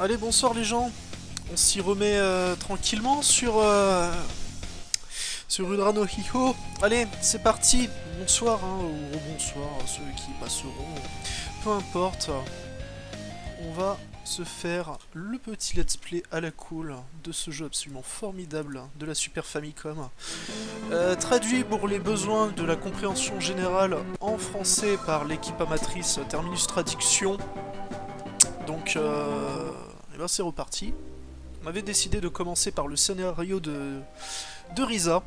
Allez, bonsoir les gens. On s'y remet tranquillement sur Rudra no Hiho. Allez, c'est parti. Bonsoir, hein, ou bonsoir à ceux qui passeront. Peu importe. On va se faire le petit let's play à la cool de ce jeu absolument formidable de la Super Famicom. Traduit pour les besoins de la compréhension générale en français par l'équipe amatrice Terminus Traduction. Donc, et ben c'est reparti. On avait décidé de commencer par le scénario de Risa.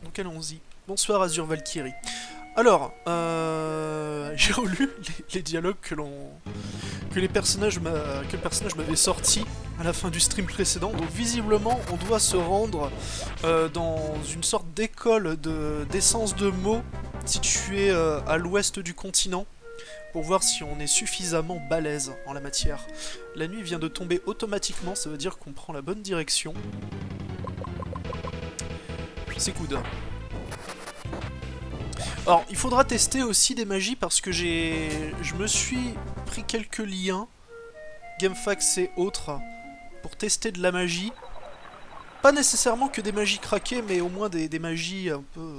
Donc allons-y. Bonsoir Azure Valkyrie. Alors, j'ai relu les dialogues que le personnage m'avait sorti à la fin du stream précédent. Donc visiblement, on doit se rendre dans une sorte d'école d'essence de mots située à l'ouest du continent, pour voir si on est suffisamment balèze en la matière. La nuit vient de tomber automatiquement, ça veut dire qu'on prend la bonne direction. C'est good. Alors, il faudra tester aussi des magies parce que je me suis pris quelques liens, GameFAQs et autres, pour tester de la magie. Pas nécessairement que des magies craquées, mais au moins des magies un peu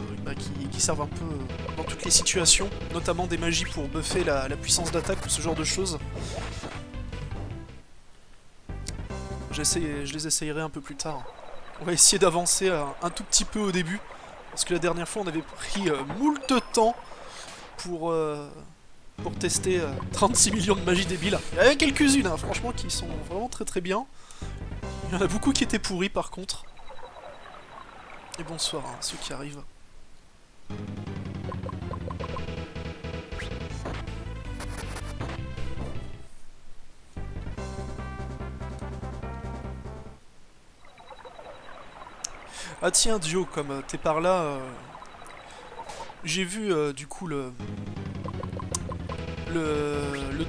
qui servent un peu dans toutes les situations, notamment des magies pour buffer la puissance d'attaque ou ce genre de choses. Je les essayerai un peu plus tard. On va essayer d'avancer un tout petit peu au début, parce que la dernière fois on avait pris moult temps pour tester 36 millions de magies débiles. Il y en avait quelques-unes, hein, franchement, qui sont vraiment très très bien. Il y en a beaucoup qui étaient pourris par contre. Et bonsoir à ceux qui arrivent. Ah tiens Dio, comme t'es par là, j'ai vu du coup le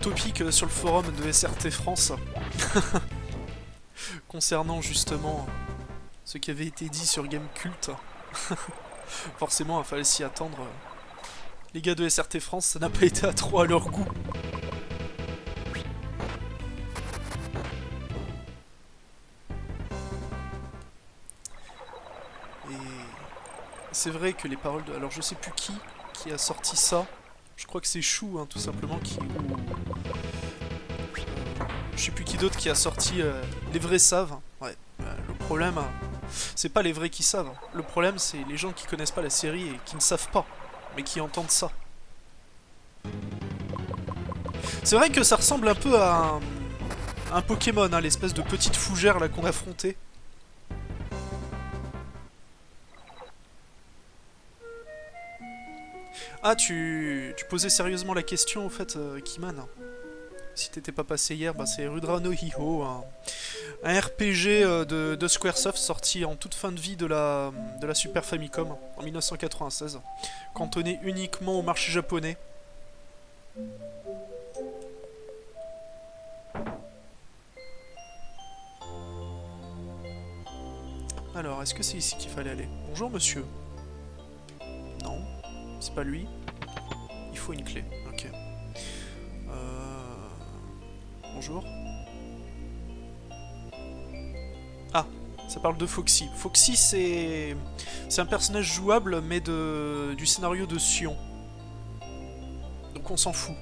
topic sur le forum de SRT France concernant justement ce qui avait été dit sur Gamecult. Forcément, il fallait s'y attendre. Les gars de SRT France, ça n'a pas été à trop à leur goût. Et c'est vrai que les paroles de... Alors je sais plus qui a sorti ça. Je crois que c'est Chou, hein, tout simplement, je sais plus qui d'autre qui a sorti les vrais savent. Ouais, le problème, c'est pas les vrais qui savent. Le problème, c'est les gens qui connaissent pas la série et qui ne savent pas, mais qui entendent ça. C'est vrai que ça ressemble un peu à un Pokémon, hein, l'espèce de petite fougère là qu'on affrontait. Ah, tu posais sérieusement la question, au fait, Kiman. Si t'étais pas passé hier, bah c'est Rudra no Hiho, un RPG de Squaresoft sorti en toute fin de vie de la Super Famicom en 1996, cantonné uniquement au marché japonais. Alors, est-ce que c'est ici qu'il fallait aller? Bonjour monsieur. Non, c'est pas lui. Il faut une clé, ok. Bonjour. Ah, ça parle de Foxy. Foxy, c'est un personnage jouable, mais du scénario de Sion. Donc on s'en fout.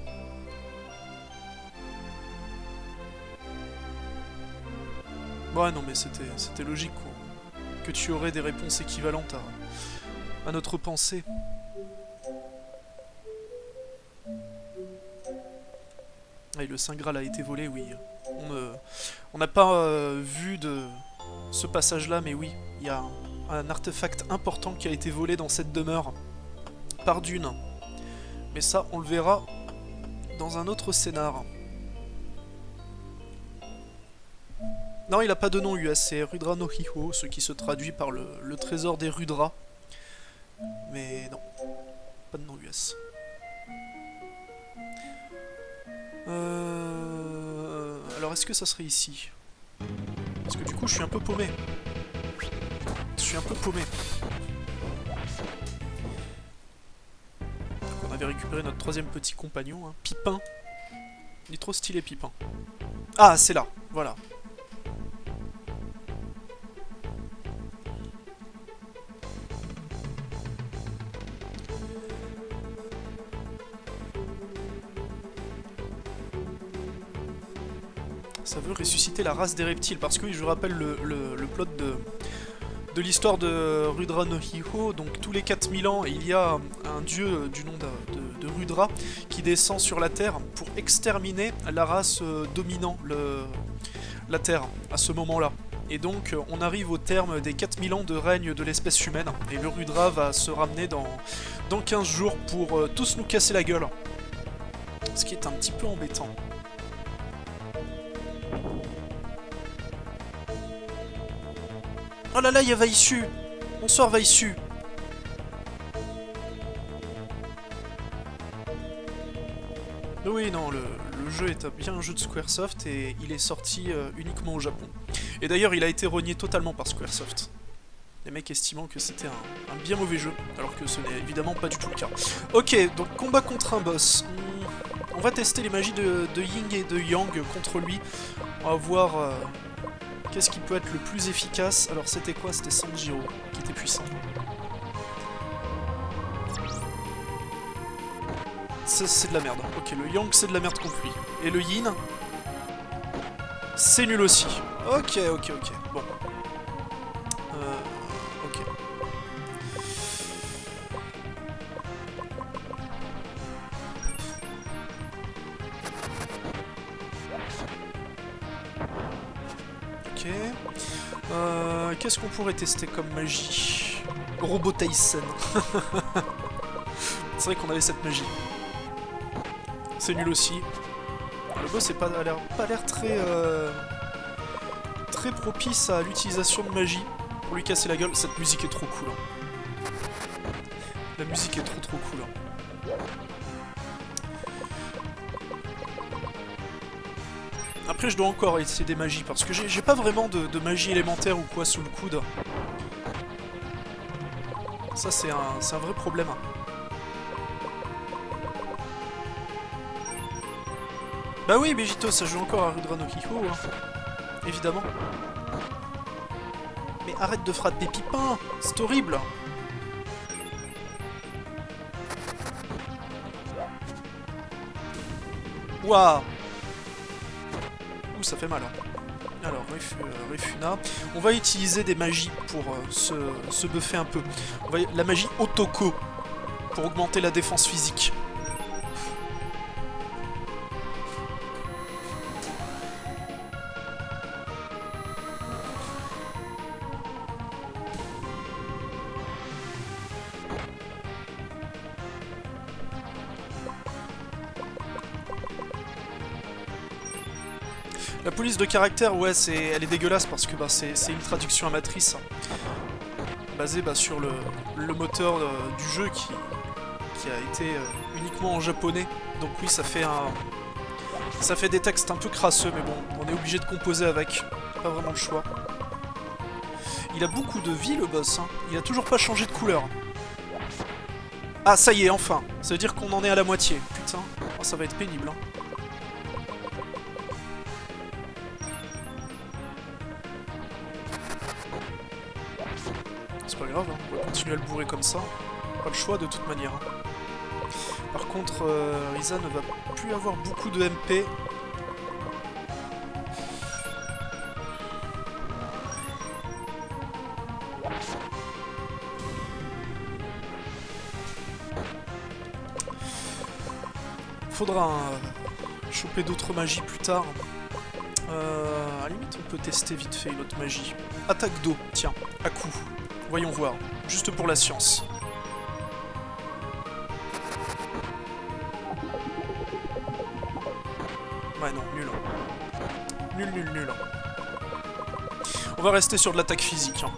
Ouais, non, mais c'était logique, quoi. Que tu aurais des réponses équivalentes à notre pensée. Et le Saint Graal a été volé, oui. On n'a pas vu de ce passage-là, mais oui, il y a un artefact important qui a été volé dans cette demeure par Dune. Mais ça, on le verra dans un autre scénar. Non, il a pas de nom US, c'est Rudra no Hiho, ce qui se traduit par le trésor des Rudra. Mais non, pas de nom US. Alors est-ce que ça serait ici? Parce que du coup je suis un peu paumé. Donc on avait récupéré notre troisième petit compagnon, hein, Pipin. Il est trop stylé, Pipin. Ah, c'est là, voilà. Ça veut ressusciter la race des reptiles, parce que oui, je vous rappelle le plot de l'histoire de Rudra no Hiho. Donc tous les 4000 ans, il y a un dieu du nom de Rudra qui descend sur la Terre pour exterminer la race dominant la Terre à ce moment-là. Et donc on arrive au terme des 4000 ans de règne de l'espèce humaine, et le Rudra va se ramener dans 15 jours pour tous nous casser la gueule. Ce qui est un petit peu embêtant. Oh là là, il y a Vaissu. Bonsoir Vaissu. Oui, non, le jeu est bien un jeu de Squaresoft et il est sorti uniquement au Japon. Et d'ailleurs, il a été renié totalement par Squaresoft. Les mecs estimant que c'était un bien mauvais jeu, alors que ce n'est évidemment pas du tout le cas. Ok, donc combat contre un boss. On va tester les magies de Ying et de Yang contre lui. On va voir qu'est-ce qui peut être le plus efficace. Alors c'était quoi? C'était Sanjiro qui était puissant. C'est de la merde. Ok, le Yang c'est de la merde contre lui. Et le Yin, c'est nul aussi. Ok. Bon. Ok. Ok. Qu'est-ce qu'on pourrait tester comme magie? Robot Tyson. C'est vrai qu'on avait cette magie. C'est nul aussi. Le boss a l'air très propice à l'utilisation de magie pour lui casser la gueule. Cette musique est trop cool. La musique est trop cool. Après je dois encore essayer des magies parce que j'ai pas vraiment de magie élémentaire ou quoi sous le coude. Ça c'est un vrai problème. Bah oui, Begito, ça joue encore à Rudra no Hiho, hein. Évidemment. Mais arrête de frapper Pipin, c'est horrible. Waouh. Ouh, ça fait mal. Hein. Alors, Refuna. On va utiliser des magies pour se buffer un peu. La magie Otoko, pour augmenter la défense physique. La police de caractère, ouais, elle est dégueulasse parce que c'est une traduction amatrice basée sur le moteur du jeu qui a été uniquement en japonais. Donc oui, ça fait des textes un peu crasseux, mais bon, on est obligé de composer avec. Pas vraiment le choix. Il a beaucoup de vie, le boss, hein. Il a toujours pas changé de couleur. Ah, ça y est, enfin. Ça veut dire qu'on en est à la moitié. Putain, oh, ça va être pénible, hein. C'est pas grave, hein. On va continuer à le bourrer comme ça. Pas le choix de toute manière. Hein. Par contre, Risa ne va plus avoir beaucoup de MP. Faudra choper d'autres magies plus tard. À la limite, on peut tester vite fait une autre magie. Attaque d'eau, tiens, à coup. Voyons voir, juste pour la science. Ouais, non, nul. Nul. On va rester sur de l'attaque physique. Hein.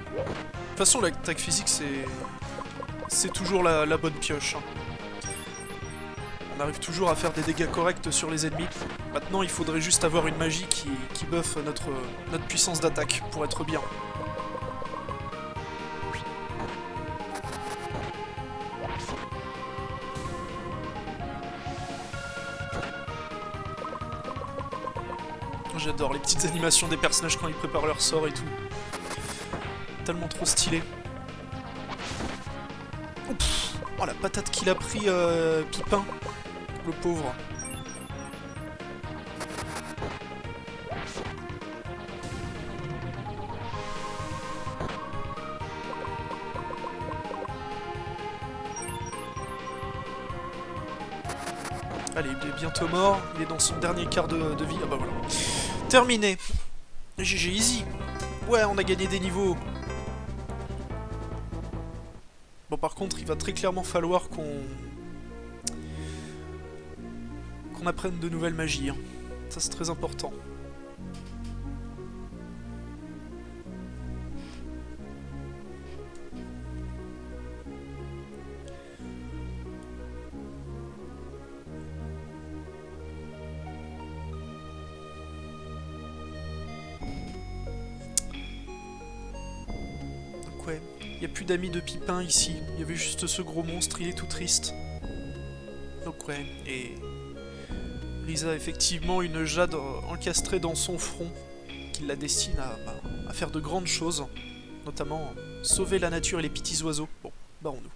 De toute façon, l'attaque physique, c'est toujours la bonne pioche. Hein. On arrive toujours à faire des dégâts corrects sur les ennemis. Maintenant, il faudrait juste avoir une magie qui buffe notre puissance d'attaque pour être bien. J'adore les petites animations des personnages quand ils préparent leur sort et tout. Tellement trop stylé. Oups. Oh la patate qu'il a pris Pipin, le pauvre. Allez, il est bientôt mort, il est dans son dernier quart de vie. Ah bah voilà. Terminé. GG easy. Ouais, on a gagné des niveaux. Bon, par contre, il va très clairement falloir qu'on apprenne de nouvelles magies. Hein. Ça, c'est très important. Donc ouais, il n'y a plus d'amis de Pipin ici. Il y avait juste ce gros monstre, il est tout triste. Donc ouais, et... Risa a effectivement une jade encastrée dans son front qui la destine à faire de grandes choses, notamment sauver la nature et les petits oiseaux. Bon, barrons-nous.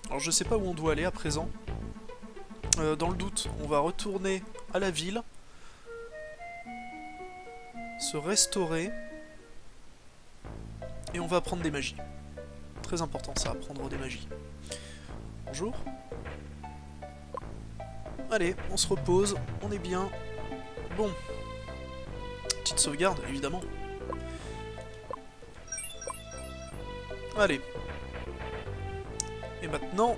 Alors je sais pas où on doit aller à présent. Dans le doute, on va retourner à la ville, se restaurer, et on va apprendre des magies. Très important ça, apprendre des magies. Bonjour. Allez, on se repose, on est bien. Bon. Petite sauvegarde, évidemment. Allez. Et maintenant,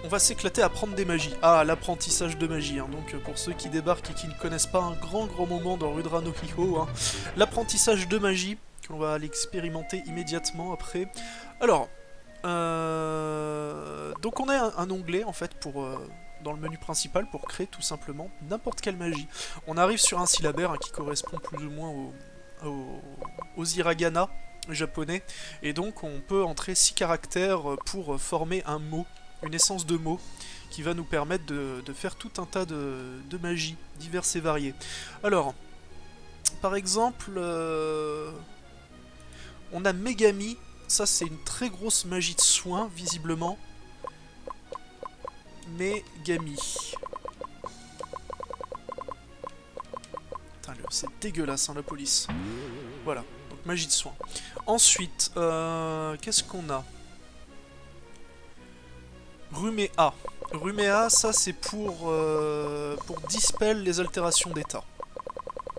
on va s'éclater à apprendre des magies. Ah, l'apprentissage de magie. Hein. Donc, pour ceux qui débarquent et qui ne connaissent pas un grand moment dans Rudra no Hiho, hein, l'apprentissage de magie, que l'on va l'expérimenter immédiatement après. Alors, donc on a un onglet, en fait, pour... dans le menu principal pour créer tout simplement n'importe quelle magie. On arrive sur un syllabaire hein, qui correspond plus ou moins aux hiragana japonais, et donc on peut entrer 6 caractères pour former un mot, une essence de mot, qui va nous permettre de faire tout un tas de magies diverses et variées. Alors, par exemple, on a Megami, ça c'est une très grosse magie de soin, visiblement. Megami. Putain, c'est dégueulasse, hein, la police. Voilà, donc magie de soin. Ensuite, qu'est-ce qu'on a? Rumea. Rumea, ça c'est pour dispel les altérations d'état.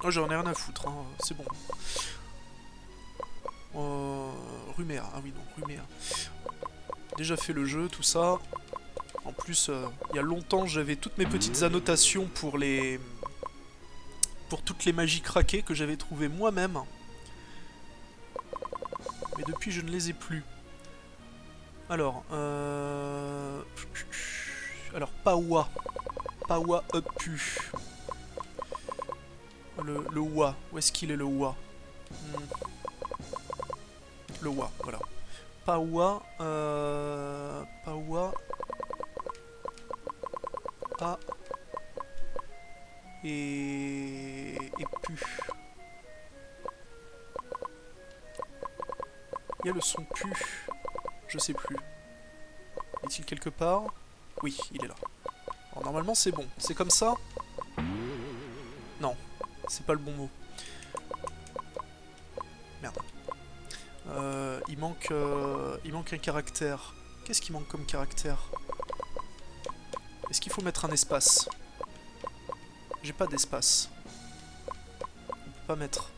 Oh, j'en ai rien à foutre, hein, c'est bon. Rumea, ah oui, non, Rumea. Déjà fait le jeu, tout ça. En plus, il y a longtemps, j'avais toutes mes petites annotations pour toutes les magies craquées que j'avais trouvées moi-même. Mais depuis, je ne les ai plus. Alors, Pawa. Pawa Upu. Le Wa. Où est-ce qu'il est, le Wa? Le Wa, voilà. Pawa... Pawa... A... Et Pu. Il y a le son Pu. Je sais plus. Est-il quelque part? Oui, il est là. Alors, normalement, c'est bon. C'est comme ça? Non. C'est pas le bon mot. Merde. Il manque un caractère. Qu'est-ce qui manque comme caractère? Est-ce qu'il faut mettre un espace? J'ai pas d'espace. On peut pas mettre.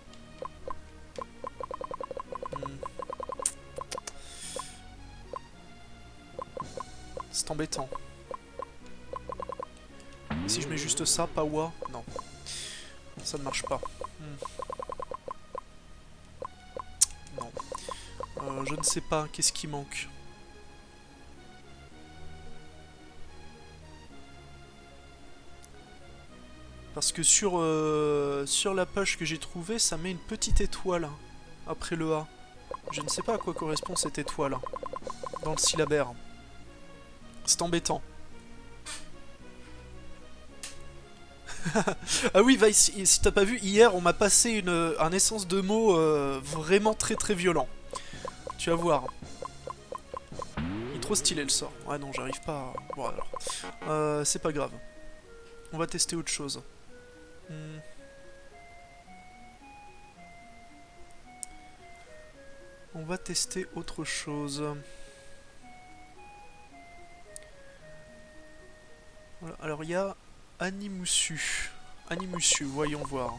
C'est embêtant. Si je mets juste ça, Pawa, non. Ça ne marche pas. Non. Je ne sais pas, qu'est-ce qui manque? Parce que sur la page que j'ai trouvée, ça met une petite étoile après le A. Je ne sais pas à quoi correspond cette étoile dans le syllabaire. C'est embêtant. Ah oui, Vice, si t'as pas vu, hier on m'a passé un essence de mots vraiment très très violent. Tu vas voir. Il est trop stylé le sort. Ouais non, j'arrive pas à... Bon alors. C'est pas grave. On va tester autre chose. On va tester autre chose. Voilà. Alors il y a Animussu. Animussu, voyons voir.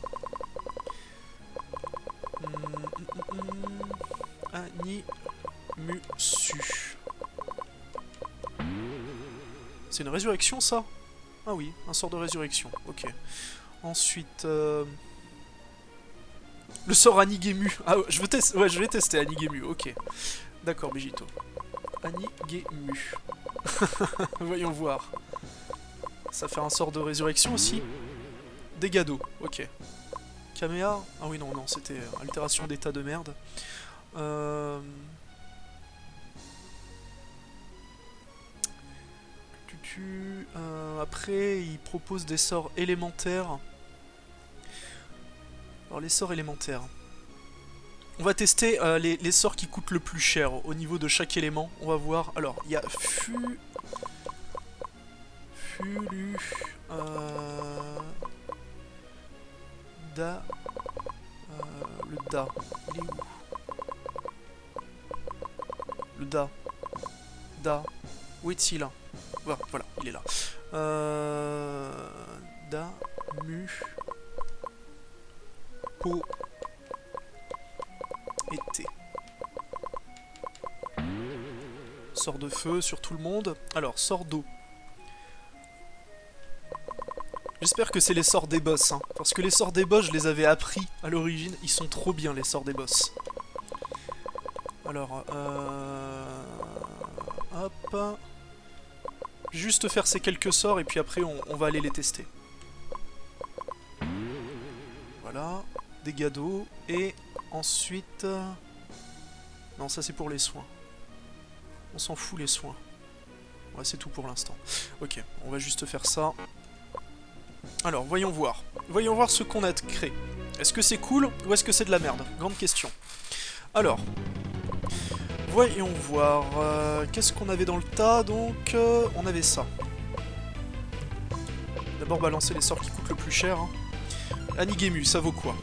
Animussu. C'est une résurrection ça? Ah oui, un sort de résurrection, ok. Ensuite... Le sort Anigemu. Ah, je vais tester Anigemu, ok. D'accord, Begito. Anigemu. Voyons voir. Ça fait un sort de résurrection aussi. Dégâts d'eau, ok. Kamea. Ah oui, non, c'était altération d'état de merde. Après, il propose des sorts élémentaires. Alors, les sorts élémentaires. On va tester les sorts qui coûtent le plus cher au niveau de chaque élément. On va voir. Alors, il y a Fulu... Da... le Da. Il est où? Le Da. Da. Où est-il? Voilà, il est là. Da... Mu... Po... Et T. Sort de feu sur tout le monde. Alors, sort d'eau. J'espère que c'est les sorts des boss, hein, parce que les sorts des boss, je les avais appris à l'origine. Ils sont trop bien, les sorts des boss. Alors, hop. Juste faire ces quelques sorts, et puis après, on va aller les tester. Voilà. Dégâts d'eau. Et ensuite... Non, ça c'est pour les soins. On s'en fout, les soins. Ouais, c'est tout pour l'instant. Ok, on va juste faire ça. Alors, voyons voir. Voyons voir ce qu'on a créé. Est-ce que c'est cool ou est-ce que c'est de la merde? Grande question. Alors, voyons voir. Qu'est-ce qu'on avait dans le tas, donc on avait ça. D'abord, balancer les sorts qui coûtent le plus cher. Hein. Anigemu, ça vaut quoi?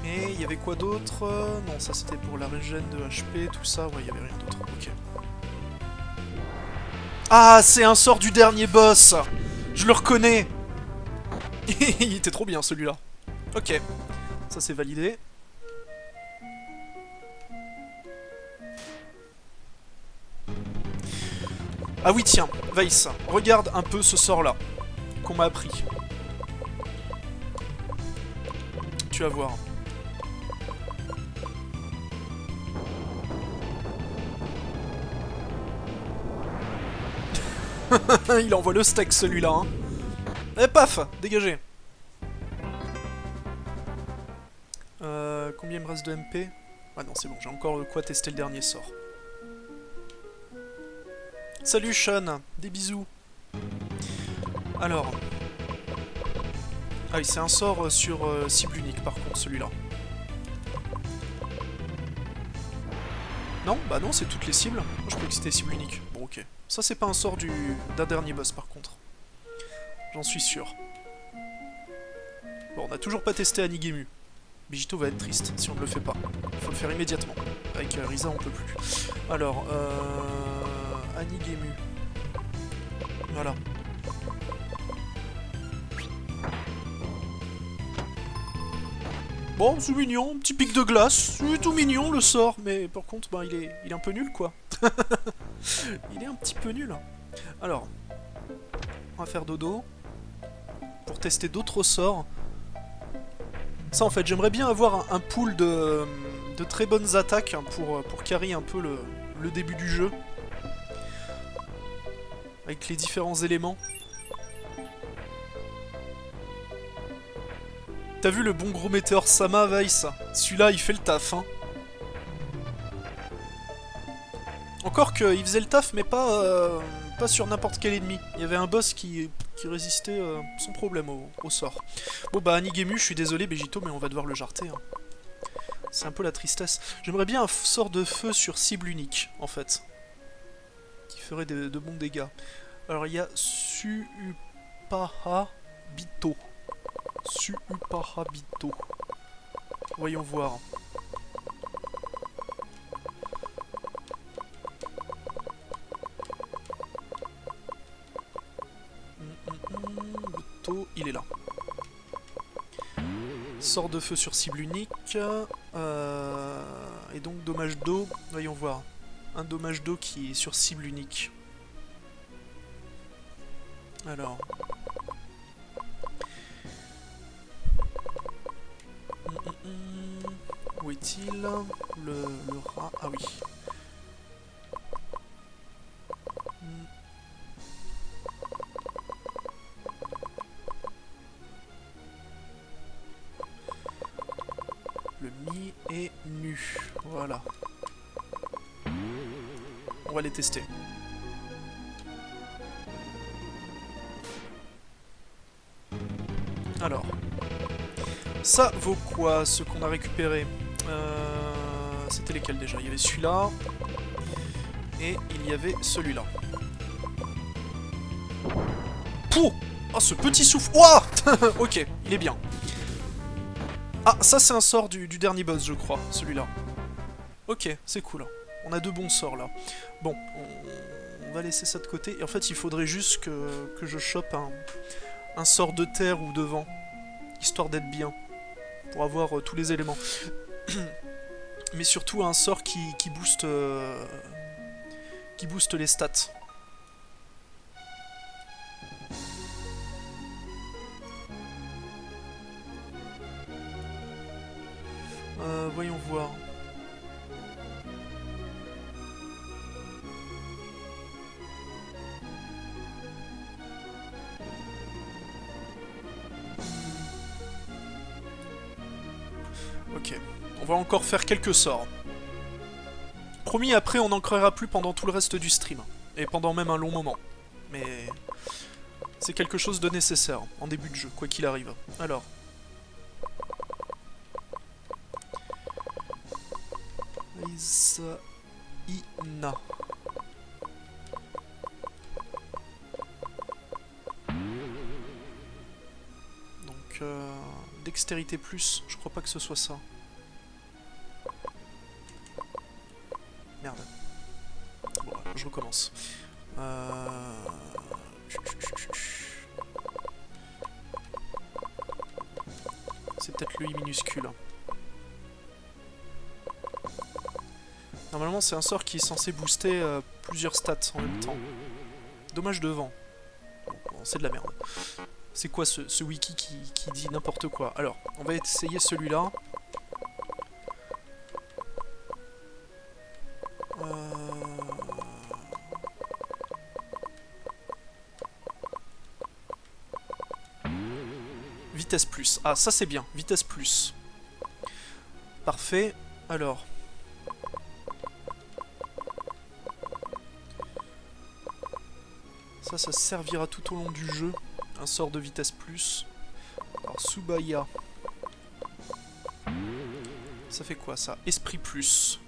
Et il y avait quoi d'autre? Non, ça c'était pour la régène de HP, tout ça. Ouais, il y avait rien d'autre. Ok. Ah, c'est un sort du dernier boss. Je le reconnais. Il était trop bien celui-là. Ok, ça c'est validé. Ah oui, tiens, Vice, regarde un peu ce sort-là qu'on m'a appris. Tu vas voir. Il envoie le steak celui-là. Hein. Et paf, dégagez. Combien il me reste de MP? Ah non, c'est bon, j'ai encore de quoi tester le dernier sort. Salut Sean, des bisous. Alors. Ah oui, c'est un sort sur cible unique par contre, celui-là. Non, bah non, c'est toutes les cibles. Moi, je croyais que c'était cible unique. Bon, ok. Ça, c'est pas un sort d'un dernier boss, par contre. J'en suis sûr. Bon, on n'a toujours pas testé Anigemu. Begito va être triste si on ne le fait pas. Il faut le faire immédiatement. Avec Risa, on peut plus. Alors, Anigemu. Voilà. Bon, c'est mignon, petit pic de glace, c'est tout mignon le sort, mais par contre, bah, il est un peu nul quoi. Il est un petit peu nul. Alors, on va faire dodo pour tester d'autres sorts. Ça en fait, j'aimerais bien avoir un pool de très bonnes attaques pour carry un peu le début du jeu. Avec les différents éléments. T'as vu le bon gros météore Sama, Vice? Celui-là, il fait le taf, hein. Encore qu'il faisait le taf, mais pas pas sur n'importe quel ennemi. Il y avait un boss qui résistait sans problème au sort. Bon bah Nigemu, je suis désolé Begito, mais on va devoir le jarter. Hein. C'est un peu la tristesse. J'aimerais bien un sort de feu sur cible unique, en fait. Qui ferait de bons dégâts. Alors il y a Suupaha Bito. Suupaha Bito. Voyons voir. Le il est là. Sort de feu sur cible unique. Et donc dommage d'eau. Voyons voir. Un dommage d'eau qui est sur cible unique. Alors. Où est-il? Le rat. Ah oui. Le mi est nu. Voilà. On va les tester. Alors. Ça vaut quoi, ce qu'on a récupéré? C'était lesquels déjà? Il y avait celui-là. Et il y avait celui-là. Pouh! Oh, ce petit souffle! Ouah! Ok, il est bien. Ah, ça c'est un sort du dernier boss, je crois, celui-là. Ok, c'est cool. On a deux bons sorts, là. Bon, on va laisser ça de côté. Et en fait, il faudrait juste que je chope un sort de terre ou de vent. Histoire d'être bien. Pour avoir tous les éléments. Mais surtout un sort qui booste les stats. Voyons voir. Ok, on va encore faire quelques sorts. Promis, après on n'en créera plus pendant tout le reste du stream. Et pendant même un long moment. Mais c'est quelque chose de nécessaire en début de jeu, quoi qu'il arrive. Alors. Ina. Donc, dextérité plus, je crois pas que ce soit ça. Merde. Bon, je recommence. C'est peut-être le I minuscule. Normalement, c'est un sort qui est censé booster plusieurs stats en même temps. Dommage de vent. Bon, c'est de la merde. C'est quoi ce wiki qui dit n'importe quoi? Alors, on va essayer celui-là. Vitesse plus. Ah, ça c'est bien. Vitesse plus. Parfait. Alors. Ça servira tout au long du jeu. Un sort de vitesse plus. Alors, Subaya. Ça fait quoi ça? Esprit plus.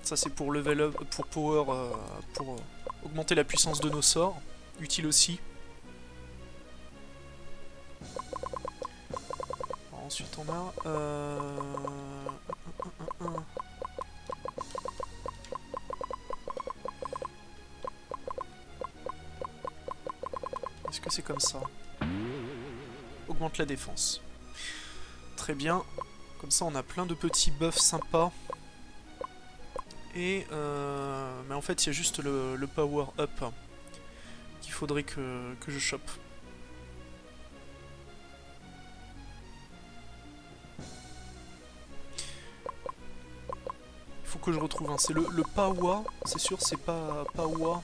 Ça c'est pour level up, pour power, pour augmenter la puissance de nos sorts. Utile aussi. Alors, ensuite on a... Est-ce que c'est comme ça? Augmente la défense. Très bien. Comme ça on a plein de petits buffs sympas. Et mais en fait il y a juste le power up qu'il faudrait que je chope. Il faut que je retrouve un. C'est le Pawa, c'est sûr, c'est pas Pawa.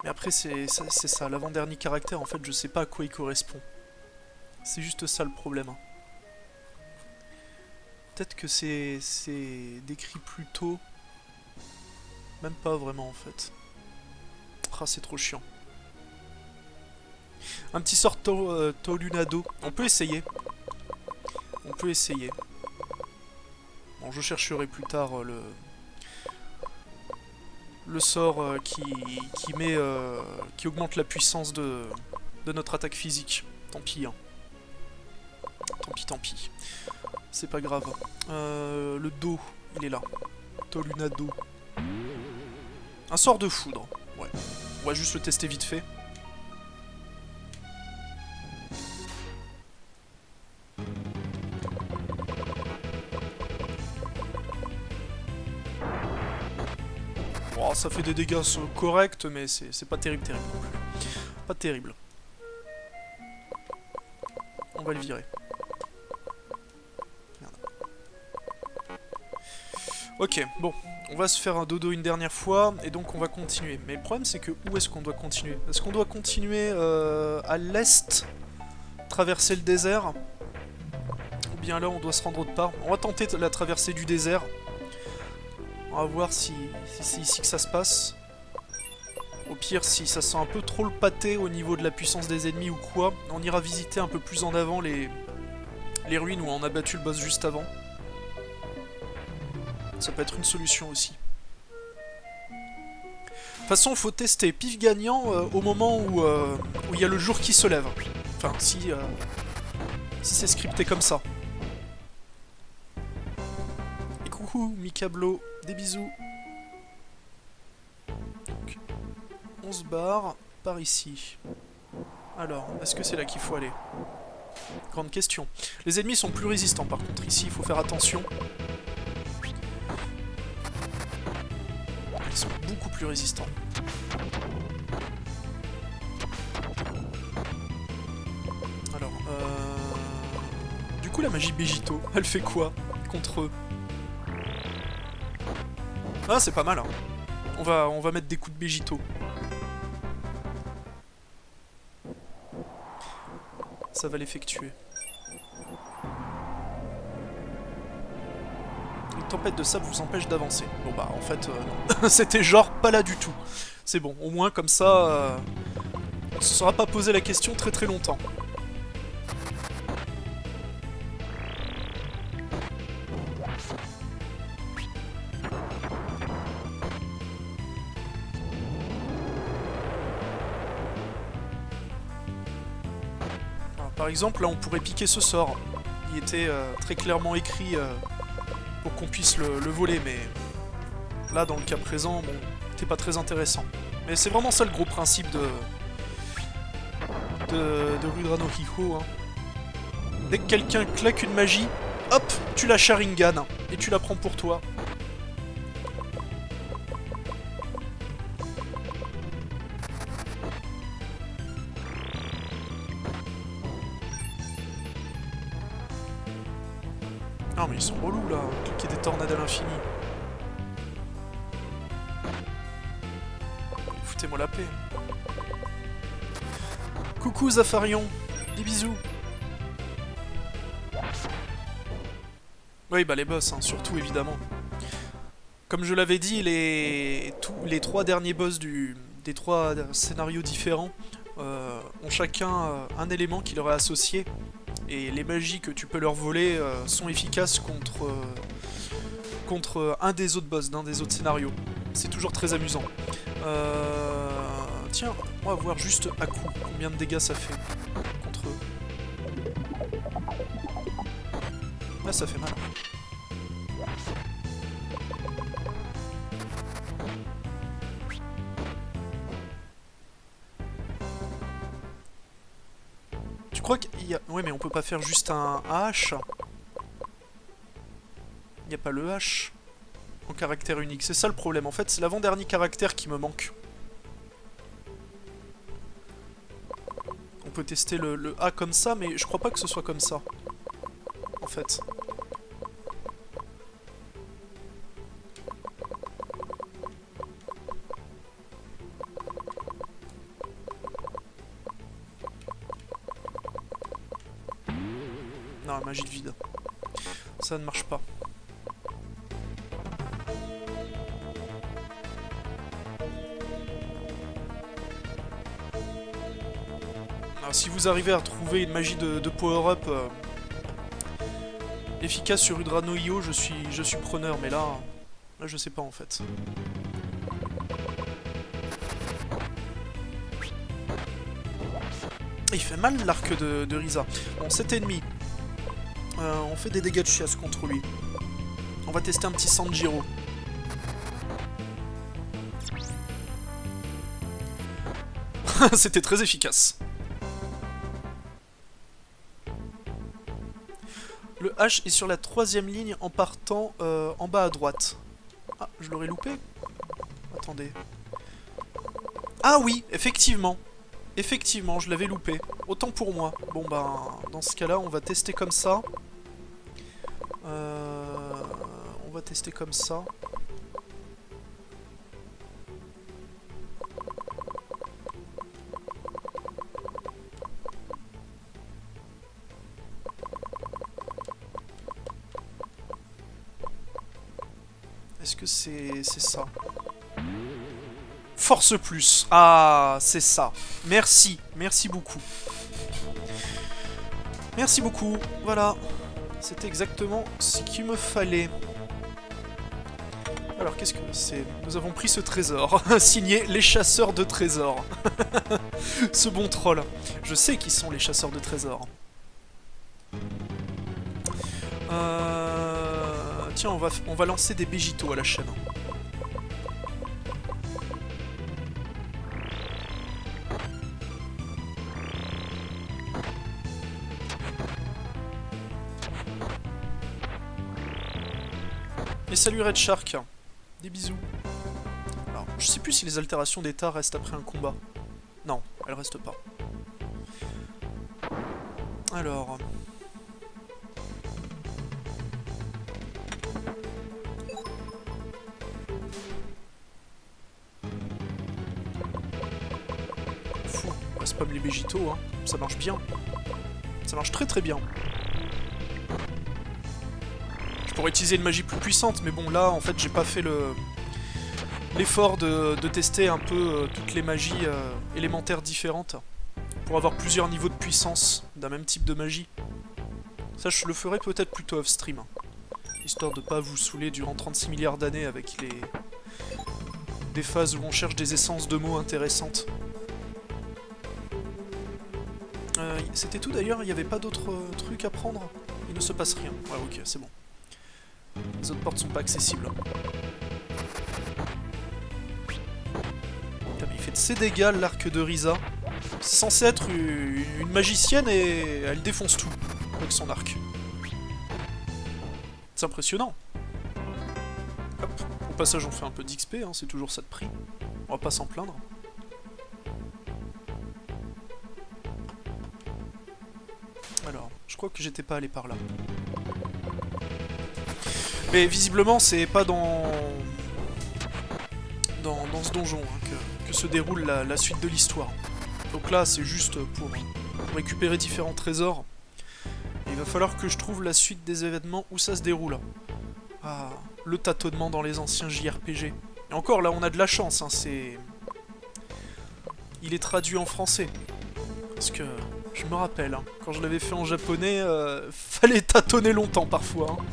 Mais après c'est ça, l'avant-dernier caractère, en fait je sais pas à quoi il correspond. C'est juste ça le problème. Peut-être que c'est décrit plus tôt. Même pas vraiment en fait. Ah, c'est trop chiant. Un petit sort Tolunado. On peut essayer. On peut essayer. Bon, je chercherai plus tard le sort qui augmente la puissance de notre attaque physique. Tant pis. Hein. Tant pis. C'est pas grave. Le dos, il est là. Tolunado. Un sort de foudre. Ouais. On va juste le tester vite fait. Oh, ça fait des dégâts corrects, mais c'est pas terrible non plus. Pas terrible. On va le virer. Merde. Ok, bon. On va se faire un dodo une dernière fois, et donc on va continuer. Mais le problème, c'est que où est-ce qu'on doit continuer? Est-ce qu'on doit continuer à l'est, traverser le désert? Ou bien là, on doit se rendre autre part? On va tenter la traversée du désert. On va voir si c'est ici que ça se passe. Au pire, si ça sent un peu trop le pâté au niveau de la puissance des ennemis ou quoi, on ira visiter un peu plus en avant les ruines où on a battu le boss juste avant. Ça peut être une solution aussi. De toute façon, faut tester pif gagnant au moment où il y a le jour qui se lève. Enfin, si c'est scripté comme ça. Et coucou, Mikablo, des bisous. Donc, on se barre par ici. Alors, est-ce que c'est là qu'il faut aller? Grande question. Les ennemis sont plus résistants par contre. Ici, il faut faire attention. Ils sont beaucoup plus résistants. Alors, du coup, la magie Bégito, elle fait quoi contre eux? Ah, c'est pas mal, hein. On va mettre des coups de Bégito. Ça va l'effectuer. Une tempête de sable vous empêche d'avancer. Bon bah en fait non. C'était genre pas là du tout. C'est bon, au moins comme ça on se sera pas posé la question très très longtemps. Alors, par exemple là on pourrait piquer ce sort. Il était très clairement écrit pour qu'on puisse le voler, mais là dans le cas présent, bon, c'était pas très intéressant. Mais c'est vraiment ça le gros principe de Rudra no Hiho. Hein. Dès que quelqu'un claque une magie, hop, tu la Sharingan et tu la prends pour toi. Non mais ils sont relous là, cliquer des tornades à l'infini. Foutez-moi la paix. Coucou Zafarion, des bisous. Oui bah les boss, hein, surtout évidemment. Comme je l'avais dit, les 3 derniers boss des 3 scénarios différents ont chacun un élément qui leur est associé. Et les magies que tu peux leur voler sont efficaces contre un des autres boss, d'un des autres scénarios. C'est toujours très amusant. Tiens, on va voir juste à coup combien de dégâts ça fait contre eux. Là, ça fait mal. Tu crois qu'il y a... Ouais, mais on peut pas faire juste un H. Il n'y a pas le H en caractère unique. C'est ça le problème. En fait, c'est l'avant-dernier caractère qui me manque. On peut tester le A comme ça, mais je crois pas que ce soit comme ça. En fait. Non, magie de vide. Ça ne marche pas. Alors, si vous arrivez à trouver une magie de power-up efficace sur Udrano-io, je suis preneur, mais là je sais pas en fait. Il fait mal l'arc de Risa. Bon, cet ennemi. On fait des dégâts de chiasse contre lui. On va tester un petit Sanjiro. C'était très efficace. Le H est sur la 3ème ligne en partant en bas à droite. Ah, je l'aurais loupé? Attendez. Ah oui, effectivement. Effectivement, je l'avais loupé. Autant pour moi. Bon ben, dans ce cas-là, on va tester comme ça. On va tester comme ça. Est-ce que c'est ça? Force plus. Ah, c'est ça. Merci. Merci beaucoup. Merci beaucoup. Voilà. C'était exactement ce qu'il me fallait. Alors, qu'est-ce que c'est? Nous avons pris ce trésor. Signé les chasseurs de trésors. Ce bon troll. Je sais qui sont les chasseurs de trésors. Tiens, on va lancer des Bégitos à la chaîne. Et salut Red Shark. Des bisous. Alors, je sais plus si les altérations d'état restent après un combat. Non, elles restent pas. Alors... Fou, on va spam les Bégitos, hein. Ça marche bien. Ça marche très très bien. Je pourrais utiliser une magie plus puissante, mais bon là en fait j'ai pas fait l'effort de tester un peu toutes les magies élémentaires différentes pour avoir plusieurs niveaux de puissance d'un même type de magie. Ça je le ferai peut-être plutôt off-stream, histoire de pas vous saouler durant 36 milliards d'années avec des phases où on cherche des essences de mots intéressantes. C'était tout d'ailleurs, il n'y avait pas d'autres trucs à prendre? Il ne se passe rien. Ouais ok, c'est bon. Les autres portes sont pas accessibles. Putain, mais il fait de ses dégâts l'arc de Risa. C'est censé être une magicienne et elle défonce tout avec son arc. C'est impressionnant. Hop, au passage on fait un peu d'XP, hein, c'est toujours ça de prix. On va pas s'en plaindre. Alors, je crois que j'étais pas allé par là. Mais visiblement, c'est pas dans ce donjon hein, que se déroule la suite de l'histoire. Donc là, c'est juste pour récupérer différents trésors. Et il va falloir que je trouve la suite des événements où ça se déroule. Ah, le tâtonnement dans les anciens JRPG. Et encore, là, on a de la chance. Hein, il est traduit en français. Parce que... je me rappelle, hein, quand je l'avais fait en japonais, fallait tâtonner longtemps parfois, hein,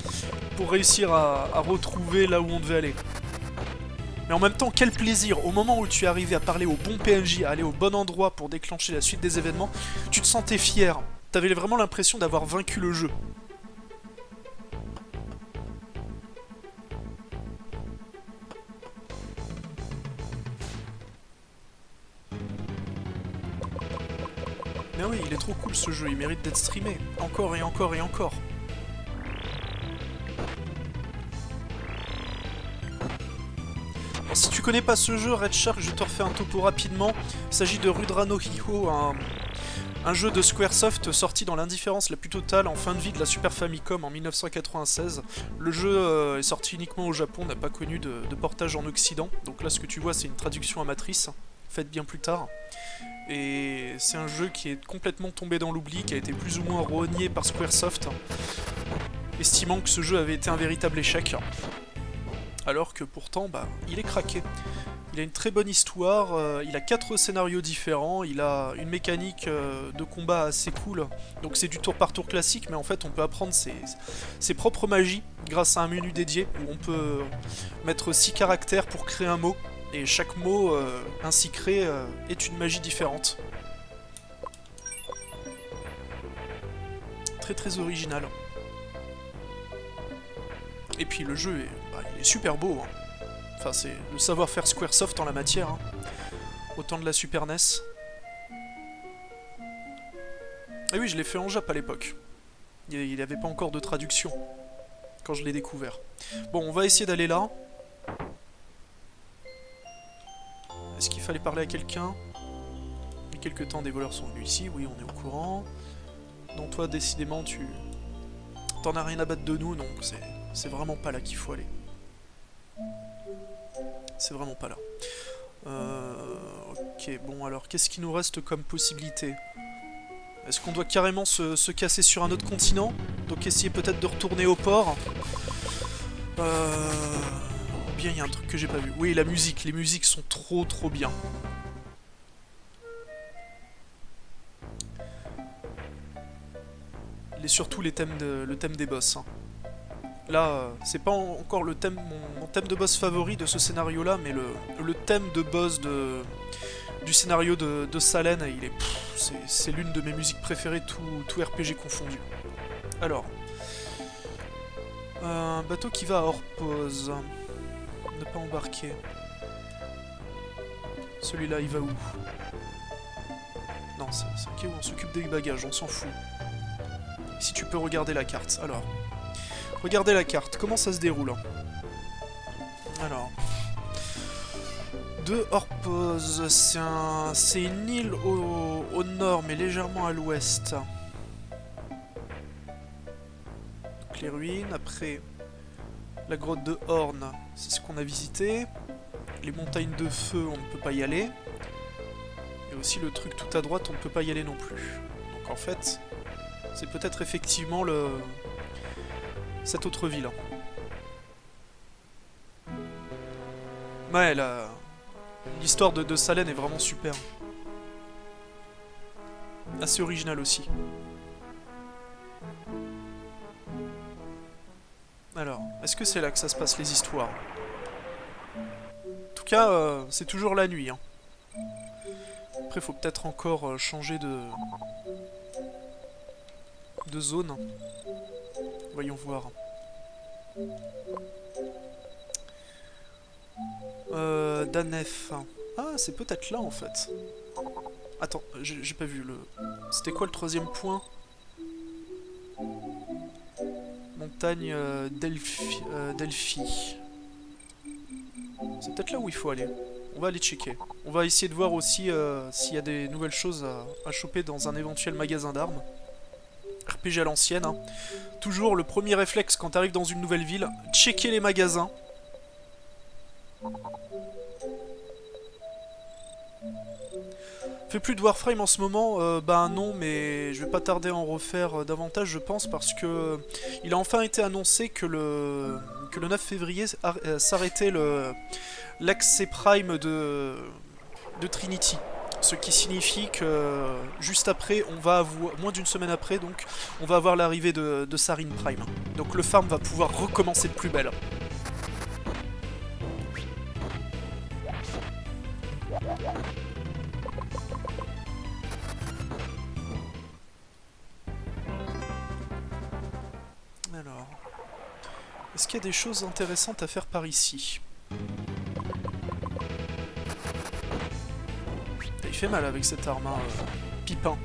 pour réussir à retrouver là où on devait aller. Mais en même temps, quel plaisir, au moment où tu es arrivé à parler au bon PNJ, à aller au bon endroit pour déclencher la suite des événements, tu te sentais fier, t'avais vraiment l'impression d'avoir vaincu le jeu. Mais oui, il est trop cool ce jeu, il mérite d'être streamé. Encore et encore et encore. Alors, si tu connais pas ce jeu, Red Shark, je te refais un topo rapidement. Il s'agit de Rudrano-io, un jeu de Squaresoft sorti dans l'indifférence la plus totale en fin de vie de la Super Famicom en 1996. Le jeu est sorti uniquement au Japon, n'a pas connu de portage en Occident. Donc là, ce que tu vois, c'est une traduction amatrice, faite bien plus tard. Et c'est un jeu qui est complètement tombé dans l'oubli, qui a été plus ou moins rogné par Squaresoft, estimant que ce jeu avait été un véritable échec. Alors que pourtant, bah, il est craqué. Il a une très bonne histoire, il a 4 scénarios différents, il a une mécanique de combat assez cool, donc c'est du tour par tour classique, mais en fait on peut apprendre ses propres magies grâce à un menu dédié où on peut mettre 6 caractères pour créer un mot, et chaque mot ainsi créé est une magie différente. Très très original. Et puis le jeu il est super beau, hein. Enfin, c'est le savoir-faire Squaresoft en la matière. Hein. Autant de la Super NES. Et oui, je l'ai fait en Jap à l'époque. Il n'y avait pas encore de traduction quand je l'ai découvert. Bon, on va essayer d'aller là. Est-ce qu'il fallait parler à quelqu'un? Il y a quelques temps, des voleurs sont venus ici. Oui, on est au courant. Donc toi, décidément, t'en as rien à battre de nous, donc c'est vraiment pas là qu'il faut aller. C'est vraiment pas là. Ok, bon alors, qu'est-ce qui nous reste comme possibilité? Est-ce qu'on doit carrément se casser sur un autre continent? Donc essayer peut-être de retourner au port? Bien, il y a un truc que j'ai pas vu. Oui, la musique. Les musiques sont trop bien. Et surtout le thème des boss. Hein. Là, c'est pas encore le thème, mon thème de boss favori de ce scénario-là, mais le thème de boss du scénario de Salen, c'est l'une de mes musiques préférées, tout RPG confondu. Alors, un bateau qui va à hors pause. Ne pas embarquer. Celui-là, il va où? Non, c'est ok où on s'occupe des bagages, on s'en fout. Si tu peux regarder la carte, alors... Regardez la carte, comment ça se déroule? Alors... De Orpose, c'est une île au nord, mais légèrement à l'ouest. Donc les ruines, après... La grotte de Horn, c'est ce qu'on a visité. Les montagnes de feu, on ne peut pas y aller. Et aussi le truc tout à droite, on ne peut pas y aller non plus. Donc en fait, c'est peut-être effectivement cette autre ville. Ouais, l'histoire de Salen est vraiment super. Assez originale aussi. Alors, est-ce que c'est là que ça se passe les histoires? En tout cas, c'est toujours la nuit. Hein. Après, faut peut-être encore changer de zone. Voyons voir. Danef. Ah, c'est peut-être là en fait. Attends, j'ai pas vu le... C'était quoi le troisième point? Montagne Delphi. C'est peut-être là où il faut aller. On va aller checker. On va essayer de voir aussi s'il y a des nouvelles choses à choper dans un éventuel magasin d'armes. RPG à l'ancienne. Hein. Toujours le premier réflexe quand t'arrives dans une nouvelle ville, checker les magasins. Fait plus de Warframe en ce moment, bah non, mais je vais pas tarder à en refaire davantage, je pense, parce que il a enfin été annoncé que le 9 février s'arrêtait l'accès Prime de Trinity. Ce qui signifie que juste après, on va avoir, moins d'une semaine après, donc, on va avoir l'arrivée de Sarin Prime. Donc le farm va pouvoir recommencer de plus belle. Alors, est-ce qu'il y a des choses intéressantes à faire par ici? Il fait mal avec cette arme, hein, Pipin.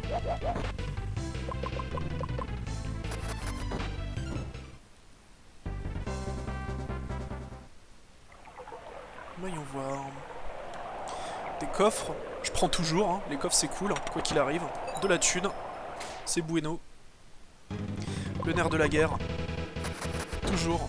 Voyons voir. Des coffres, je prends toujours, hein. Les coffres c'est cool, hein, quoi qu'il arrive. De la thune, c'est bueno. Le nerf de la guerre. Toujours.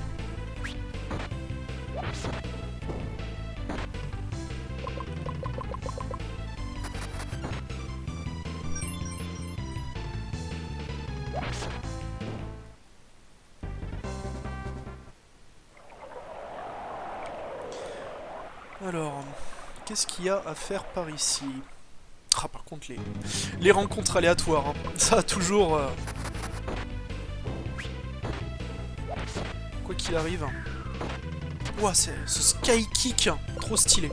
Alors, qu'est-ce qu'il y a à faire par ici? Ah, par contre, les rencontres aléatoires, hein. Ça a toujours... Quoi qu'il arrive. Ouah, c'est ce sky kick, trop stylé.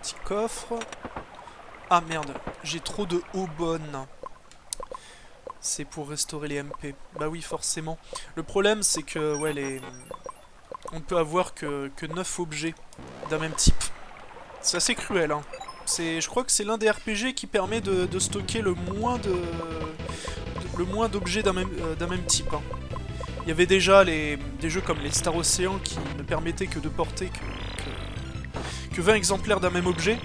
Petit coffre. Ah merde, j'ai trop de bonnes. C'est pour restaurer les MP. Bah oui, forcément. Le problème, c'est que, ouais, on peut avoir que 9 objets d'un même type. C'est assez cruel, hein. Je crois que c'est l'un des RPG qui permet de stocker le moins d'objets d'un même type, hein. Il y avait déjà des jeux comme les Star Ocean qui ne permettaient que de porter que 20 exemplaires d'un même objet.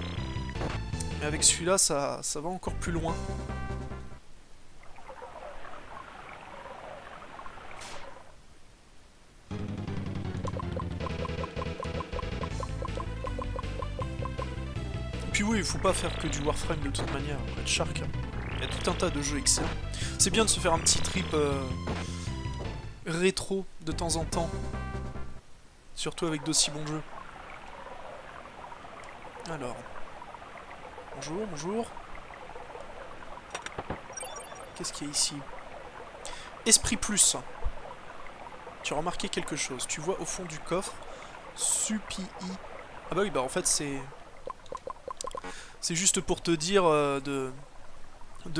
Mais avec celui-là, ça va encore plus loin. Puis oui, il faut pas faire que du Warframe de toute manière, Red Shark. Il y a tout un tas de jeux excellents. C'est bien de se faire un petit trip rétro de temps en temps. Surtout avec d'aussi bons jeux. Alors. Bonjour, bonjour. Qu'est-ce qu'il y a ici? Esprit Plus. Tu as remarqué quelque chose. Tu vois au fond du coffre Supi. Ah bah oui, bah en fait c'est... C'est juste pour te dire de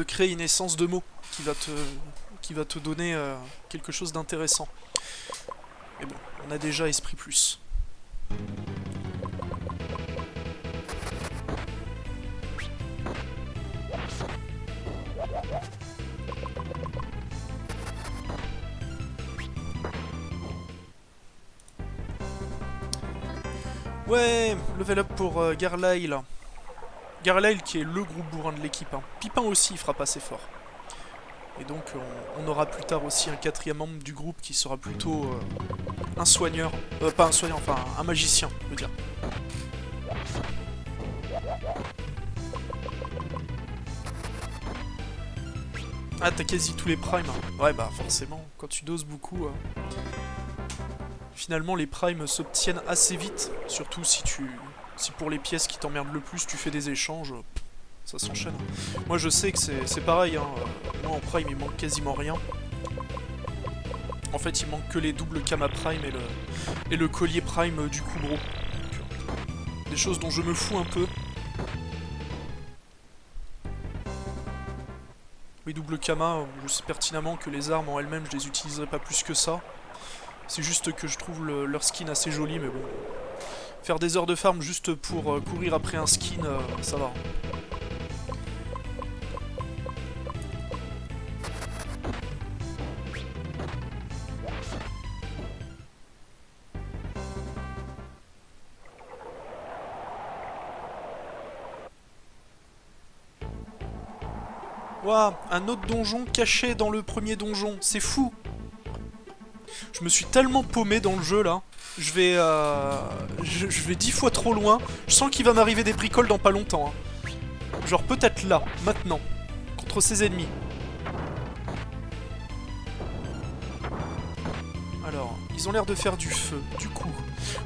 créer une essence de mots qui va te donner quelque chose d'intéressant. Mais bon, on a déjà Esprit Plus. Ouais, level up pour Garlyle. Garlyle qui est le groupe bourrin de l'équipe, hein. Pipin aussi il frappe assez fort. Et donc on aura plus tard aussi un quatrième membre du groupe qui sera plutôt un soigneur. Pas un soigneur, enfin un magicien, je veux dire. Ah, t'as quasi tous les primes. Ouais, bah forcément, quand tu doses beaucoup, finalement les primes s'obtiennent assez vite. Surtout si pour les pièces qui t'emmerdent le plus, tu fais des échanges, ça s'enchaîne. Moi je sais que c'est pareil, hein. Moi en prime il manque quasiment rien. En fait il manque que les doubles Kama Prime et le collier Prime du Kubro. Des choses dont je me fous un peu. Les doubles Kama, je sais pertinemment que les armes en elles-mêmes je les utiliserai pas plus que ça. C'est juste que je trouve leur skin assez joli, mais bon. Faire des heures de farm juste pour courir après un skin, ça va. Waouh, un autre donjon caché dans le premier donjon, c'est fou. Je me suis tellement paumé dans le jeu là. Je vais 10 fois trop loin. Je sens qu'il va m'arriver des bricoles dans pas longtemps, hein. Genre peut-être là, maintenant, contre ses ennemis. Alors, ils ont l'air de faire du feu. Du coup,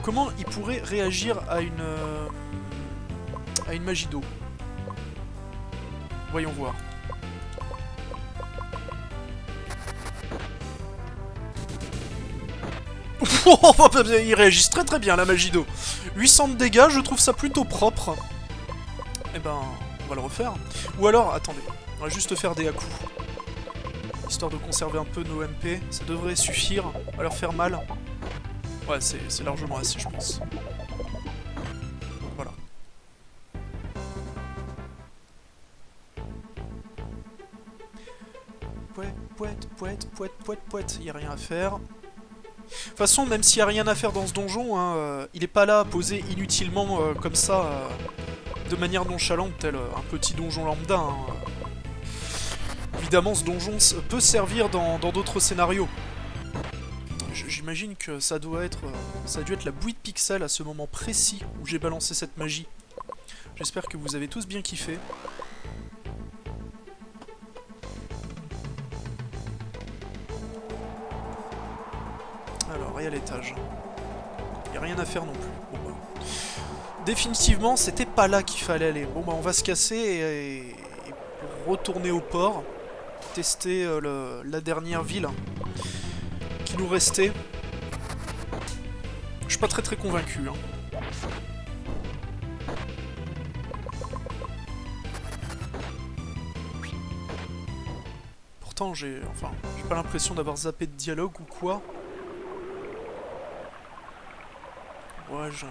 comment ils pourraient réagir à une magie d'eau? Voyons voir. Ils réagissent très très bien, la magie d'eau. 800 de dégâts, je trouve ça plutôt propre. Eh ben, on va le refaire. Ou alors, attendez, on va juste faire des à-coups. Histoire de conserver un peu nos MP. Ça devrait suffire à leur faire mal. Ouais, c'est largement assez, je pense. Voilà. Pouette, y a rien à faire. De toute façon, même s'il n'y a rien à faire dans ce donjon, hein, il est pas là posé inutilement comme ça, de manière nonchalante, tel un petit donjon lambda. Hein. Évidemment, ce donjon peut servir dans d'autres scénarios. J'imagine que ça a dû être la bouille de pixels à ce moment précis où j'ai balancé cette magie. J'espère que vous avez tous bien kiffé. Alors, et à l'étage. Il n'y a rien à faire non plus. Bon, bah. Définitivement, c'était pas là qu'il fallait aller. Bon bah on va se casser et retourner au port. Tester la dernière ville qui nous restait. Je suis pas très convaincu. Hein. Pourtant j'ai pas l'impression d'avoir zappé de dialogue ou quoi. Ouais, j'ai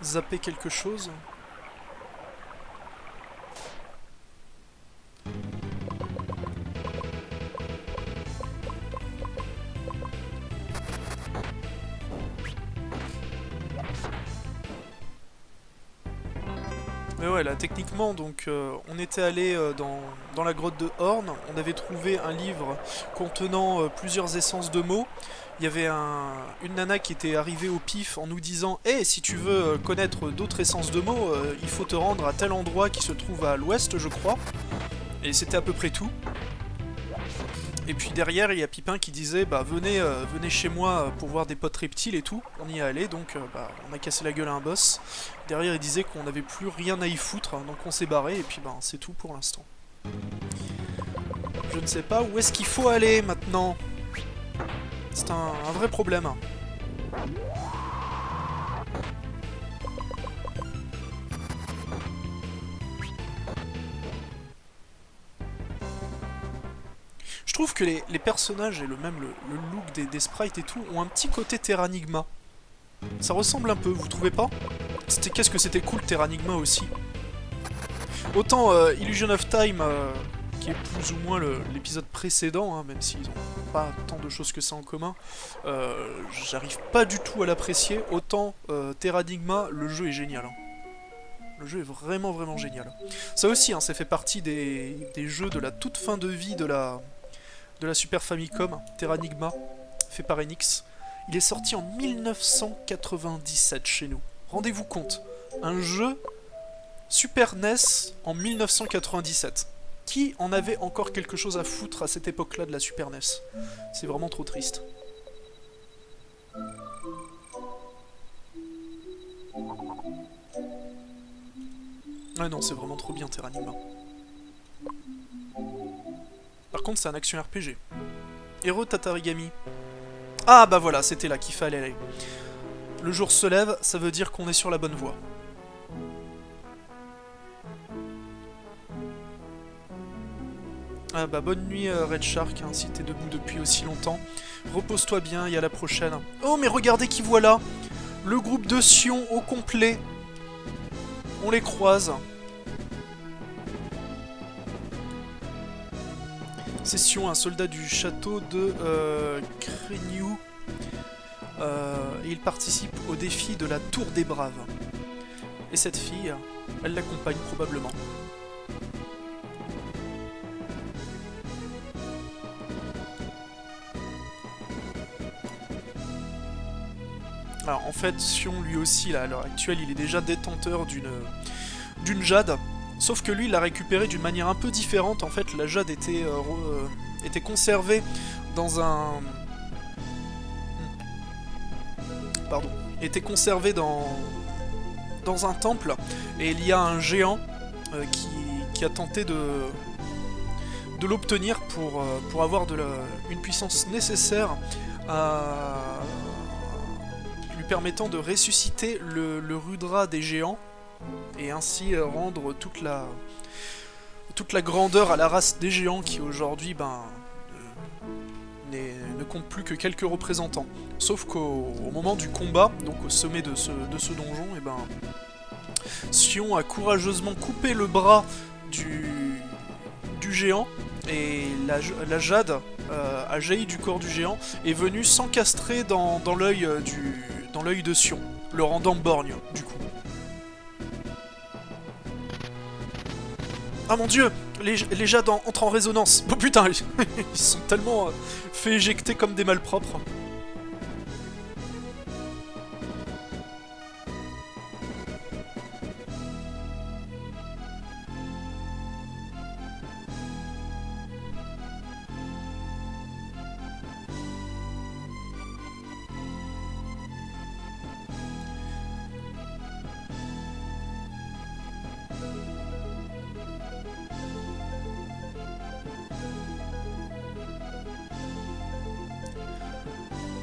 zappé quelque chose. Mais ouais, là, techniquement, donc, on était allé dans la grotte de Horn, on avait trouvé un livre contenant plusieurs essences de mots. Il y avait une nana qui était arrivée au pif en nous disant « Eh, si tu veux connaître d'autres essences de mots, il faut te rendre à tel endroit qui se trouve à l'ouest, je crois. » Et c'était à peu près tout. Et puis derrière, il y a Pipin qui disait bah venez chez moi pour voir des potes reptiles et tout. On y est allé, donc on a cassé la gueule à un boss. Derrière, il disait qu'on n'avait plus rien à y foutre, donc on s'est barré et puis c'est tout pour l'instant. Je ne sais pas où est-ce qu'il faut aller maintenant. C'est un vrai problème. Je trouve que les personnages et le look des sprites et tout ont un petit côté Terranigma. Ça ressemble un peu, vous trouvez pas? Qu'est-ce que c'était cool Terranigma aussi. Autant Illusion of Time, qui est plus ou moins l'épisode précédent, hein, même s'ils ont pas tant de choses que ça en commun, j'arrive pas du tout à l'apprécier. Autant Terranigma, le jeu est génial. Hein. Le jeu est vraiment génial. Ça aussi, hein, ça fait partie des jeux de la toute fin de vie de la Super Famicom, Terranigma, fait par Enix. Il est sorti en 1997 chez nous. Rendez-vous compte, un jeu Super NES en 1997. Qui en avait encore quelque chose à foutre à cette époque-là de la Super NES? C'est vraiment trop triste. Ah non, c'est vraiment trop bien Terranigma. Par contre, c'est un action RPG. Héros Tatarigami. Ah bah voilà, c'était là qu'il fallait aller. Le jour se lève, ça veut dire qu'on est sur la bonne voie. Ah bah bonne nuit Red Shark, hein, si t'es debout depuis aussi longtemps. Repose-toi bien et à la prochaine. Oh mais regardez qui voilà! Le groupe de Sion au complet. On les croise. C'est Sion, un soldat du château de Kreniu. Et il participe au défi de la Tour des Braves. Et cette fille, elle l'accompagne probablement. Alors en fait, Sion lui aussi, là, à l'heure actuelle, il est déjà détenteur d'une jade. Sauf que lui, il l'a récupérée d'une manière un peu différente. En fait, la jade était conservée dans un... Pardon. Était conservée dans un temple. Et il y a un géant qui a tenté de l'obtenir pour avoir une puissance nécessaire lui permettant de ressusciter le Rudra des géants. Et ainsi rendre toute la grandeur à la race des géants qui aujourd'hui ne compte plus que quelques représentants. Sauf qu'au moment du combat, donc au sommet de ce donjon, Sion a courageusement coupé le bras du géant et la jade a jailli du corps du géant et est venue s'encastrer dans l'œil de Sion, le rendant borgne du coup. Ah mon dieu, les jades entrent en résonance. Oh putain, ils sont tellement fait éjecter comme des malpropres.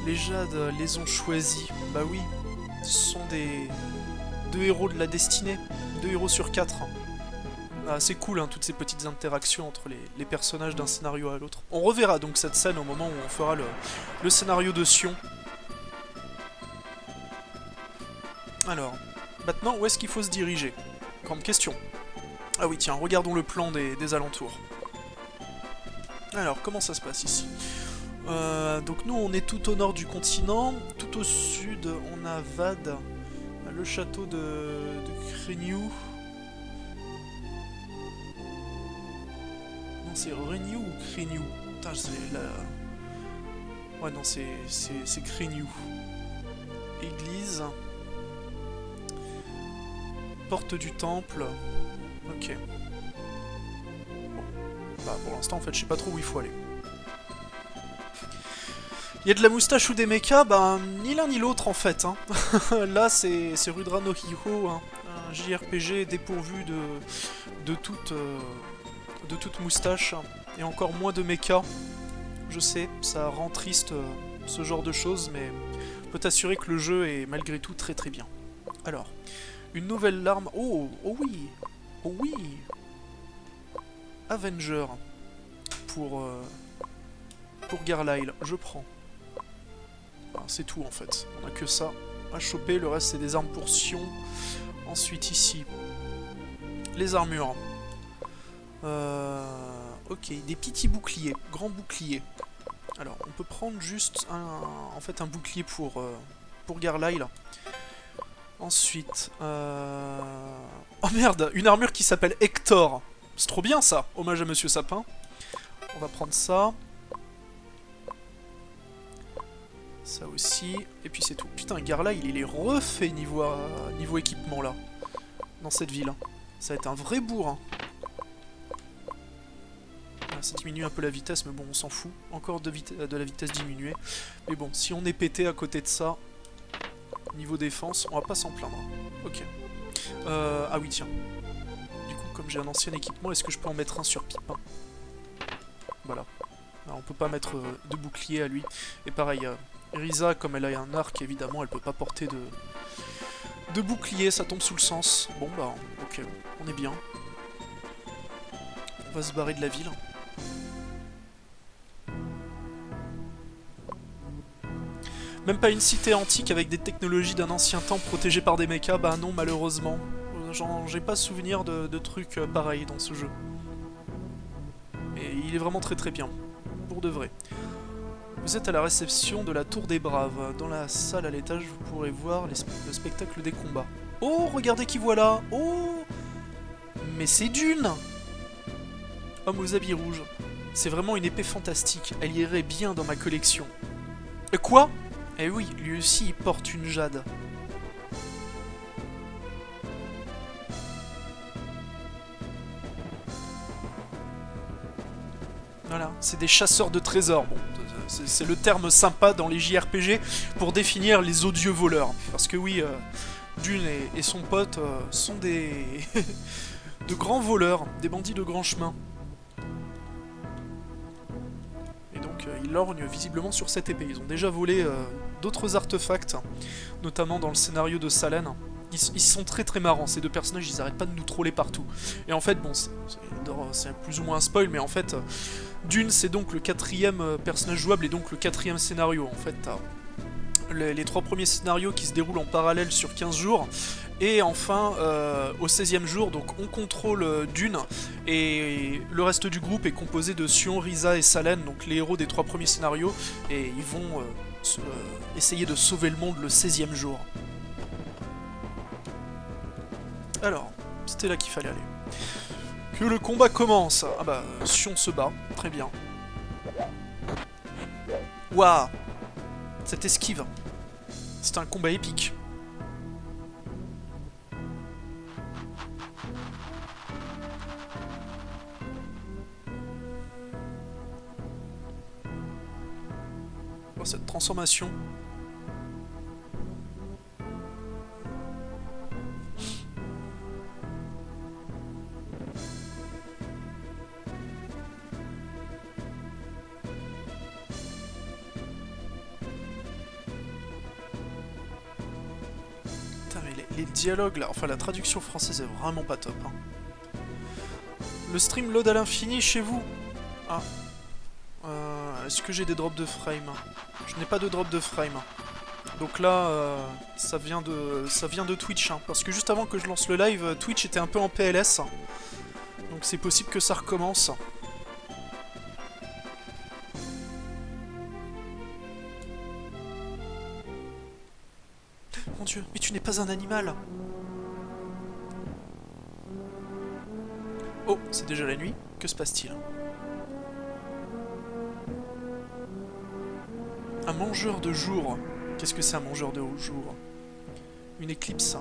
les Jades les ont choisis. Bah oui, ce sont des... 2 héros de la destinée. 2 héros sur 4. Ah, c'est cool, hein, toutes ces petites interactions entre les personnages d'un scénario à l'autre. On reverra donc cette scène au moment où on fera le scénario de Sion. Alors, maintenant, où est-ce qu'il faut se diriger? Grande question. Ah oui, tiens, regardons le plan des alentours. Alors, comment ça se passe ici? Donc nous, on est tout au nord du continent. Tout au sud, on a Vad, le château de Kreniu. Non, c'est Reniu ou Kreniu? Putain, c'est la... Ouais, non, c'est Kreniu. Église. Porte du temple. Ok. Bon. Bah, pour l'instant, en fait, je sais pas trop où il faut aller. Il y a de la moustache ou des mechas? Ben, ni l'un ni l'autre, en fait. Hein. Là, c'est Rudra no Hiho, hein. Un JRPG dépourvu de toute moustache. Et encore moins de mecha. Je sais, ça rend triste ce genre de choses, mais je peux t'assurer que le jeu est malgré tout très très bien. Alors, une nouvelle larme... Oh, oh oui! Oh oui! Avenger. Pour Garlyle, je prends. C'est tout en fait, on a que ça à choper, le reste c'est des armes pour Sion. Ensuite ici, les armures. Ok, des petits boucliers, grands boucliers. Alors, on peut prendre juste un bouclier pour Garlyle. Ensuite, oh merde, une armure qui s'appelle Hector. C'est trop bien ça, hommage à Monsieur Sapin. On va prendre ça. Ça aussi, et puis c'est tout. Putain, Garlyle, il est refait niveau équipement là, dans cette ville. Ça va être un vrai bourrin. Ça diminue un peu la vitesse, mais bon, on s'en fout. Encore de la vitesse diminuée. Mais bon, si on est pété à côté de ça, niveau défense, on va pas s'en plaindre. Ok. Ah oui, tiens. Du coup, comme j'ai un ancien équipement, est-ce que je peux en mettre un sur Pipin? Voilà. Alors, on peut pas mettre de bouclier à lui. Et pareil, Risa, comme elle a un arc, évidemment, elle peut pas porter de bouclier, ça tombe sous le sens. Bon bah, ok, on est bien. On va se barrer de la ville. Même pas une cité antique avec des technologies d'un ancien temps protégées par des mechas, bah non, malheureusement. J'ai pas souvenir de trucs pareils dans ce jeu. Et il est vraiment très très bien, pour de vrai. Vous êtes à la réception de la Tour des Braves. Dans la salle à l'étage, vous pourrez voir le spectacle des combats. Oh, regardez qui voilà! Oh! Mais c'est Dune! Homme aux habits rouges. C'est vraiment une épée fantastique. Elle irait bien dans ma collection. Quoi? Eh oui, lui aussi il porte une jade. Voilà, c'est des chasseurs de trésors. Bon, c'est le terme sympa dans les JRPG pour définir les odieux voleurs. Parce que oui, Dune et son pote sont des... de grands voleurs, des bandits de grand chemin. Et donc ils lorgnent visiblement sur cette épée. Ils ont déjà volé d'autres artefacts, notamment dans le scénario de Salen. Ils sont très très marrants, ces deux personnages, ils arrêtent pas de nous troller partout. Et en fait, bon, c'est plus ou moins un spoil, mais en fait, Dune, c'est donc le 4e personnage jouable et donc le 4e scénario. En fait, t'as les 3 premiers scénarios qui se déroulent en parallèle sur 15 jours. Et enfin, au 16e jour, donc on contrôle Dune, et le reste du groupe est composé de Sion, Risa et Salen, donc les héros des 3 premiers scénarios, et ils vont essayer de sauver le monde le 16e jour. Alors, c'était là qu'il fallait aller. Que le combat commence. Ah bah, Sion se bat, très bien. Waouh! Cette esquive. C'est un combat épique. Oh, cette transformation. les dialogues là, enfin la traduction française est vraiment pas top. Hein. Le stream load à l'infini chez vous. Ah. Est-ce que j'ai des drops de frame? Je n'ai pas de drop de frame. Donc là, ça vient de Twitch. Hein, parce que juste avant que je lance le live, Twitch était un peu en PLS. Donc c'est possible que ça recommence. Mon Dieu, mais tu n'es pas un animal. Oh, c'est déjà la nuit. Que se passe-t-il? Un mangeur de jour. Qu'est-ce que c'est un mangeur de jour? Une éclipse.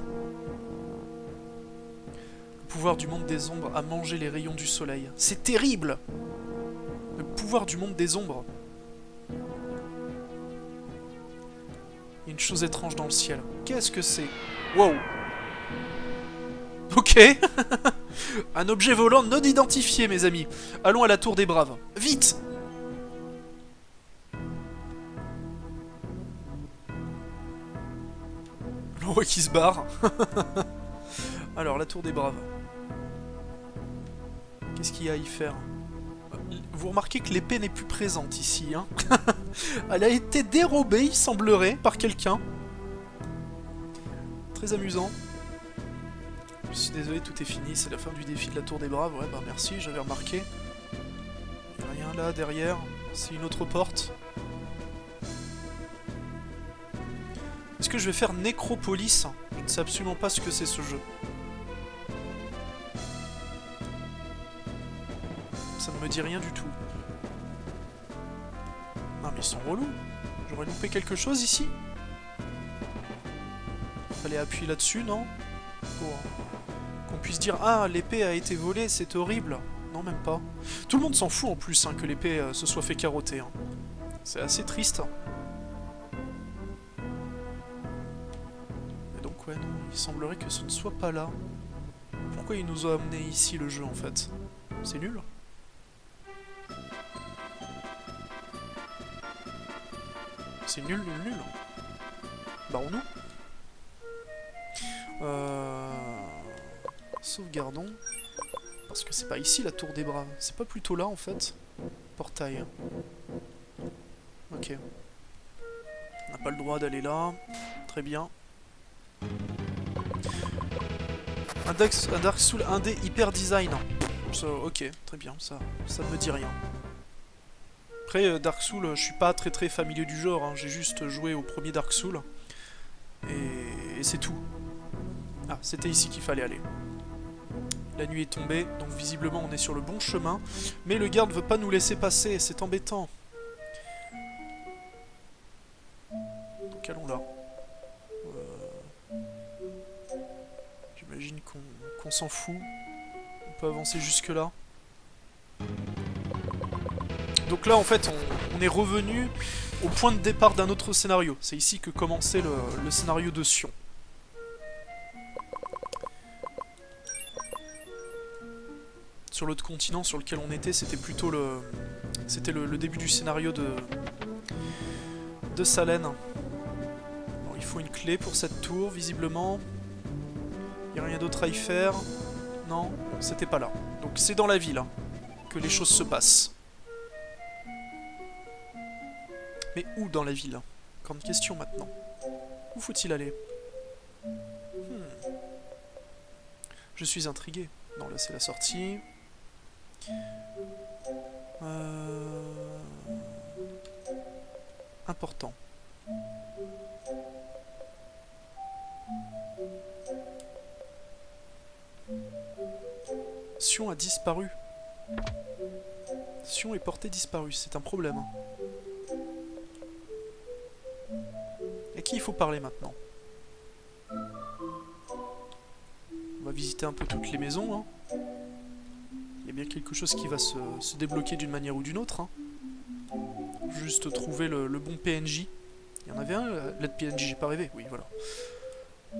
Le pouvoir du monde des ombres a mangé les rayons du soleil. C'est terrible! Le pouvoir du monde des ombres. Il y a une chose étrange dans le ciel. Qu'est-ce que c'est? Wow! Ok. Un objet volant non identifié, mes amis. Allons à la tour des braves. Vite! Le roi qui se barre. Alors, la tour des braves. Qu'est-ce qu'il y a à y faire? Vous remarquez que l'épée n'est plus présente ici, hein. Elle a été dérobée, il semblerait, par quelqu'un. Très amusant. Je suis désolé, tout est fini, c'est la fin du défi de la tour des braves. Ouais, bah merci, j'avais remarqué. Il n'y a rien là, derrière. C'est une autre porte. Est-ce que je vais faire Nécropolis? Je ne sais absolument pas ce que c'est ce jeu. Ça ne me dit rien du tout. Non mais ils sont relous. J'aurais loupé quelque chose ici? Fallait appuyer là-dessus, non? Pour qu'on puisse dire « Ah, l'épée a été volée, c'est horrible !» Non, même pas. Tout le monde s'en fout en plus hein, que l'épée se soit fait carotter. Hein. C'est assez triste. Et donc ouais, non, il semblerait que ce ne soit pas là. Pourquoi il nous a amené ici le jeu en fait? C'est nul. C'est nul, nul, nul. Barrons-nous. Sauvegardons. Parce que c'est pas ici la tour des braves. C'est pas plutôt là en fait. Portail. Ok. On n'a pas le droit d'aller là. Très bien. Un Dark Souls 1D hyper design. Ok, très bien, ça ne me dit rien. Après, Dark Souls, je suis pas très familier du genre, hein. J'ai juste joué au premier Dark Souls. Et c'est tout. Ah, c'était ici qu'il fallait aller. La nuit est tombée, donc visiblement on est sur le bon chemin. Mais le garde veut pas nous laisser passer, c'est embêtant. Donc allons là. J'imagine qu'on s'en fout. On peut avancer jusque là. Donc là en fait on est revenu au point de départ d'un autre scénario. C'est ici que commençait le scénario de Sion. Sur l'autre continent sur lequel on était, c'était plutôt le début du scénario de Salène. Bon, il faut une clé pour cette tour, visiblement. Il n'y a rien d'autre à y faire. Non, c'était pas là. Donc c'est dans la ville hein, que les choses se passent. Mais où dans la ville? Grande question maintenant. Où faut-il aller? Je suis intrigué. Non, là c'est la sortie. Important. Sion a disparu. Sion est portée disparue, c'est un problème. À qui il faut parler maintenant? On va visiter un peu toutes les maisons. Hein. Il y a bien quelque chose qui va se débloquer d'une manière ou d'une autre. Hein. Juste trouver le bon PNJ. Il y en avait un, l'aide PNJ, j'ai pas rêvé. Oui, voilà.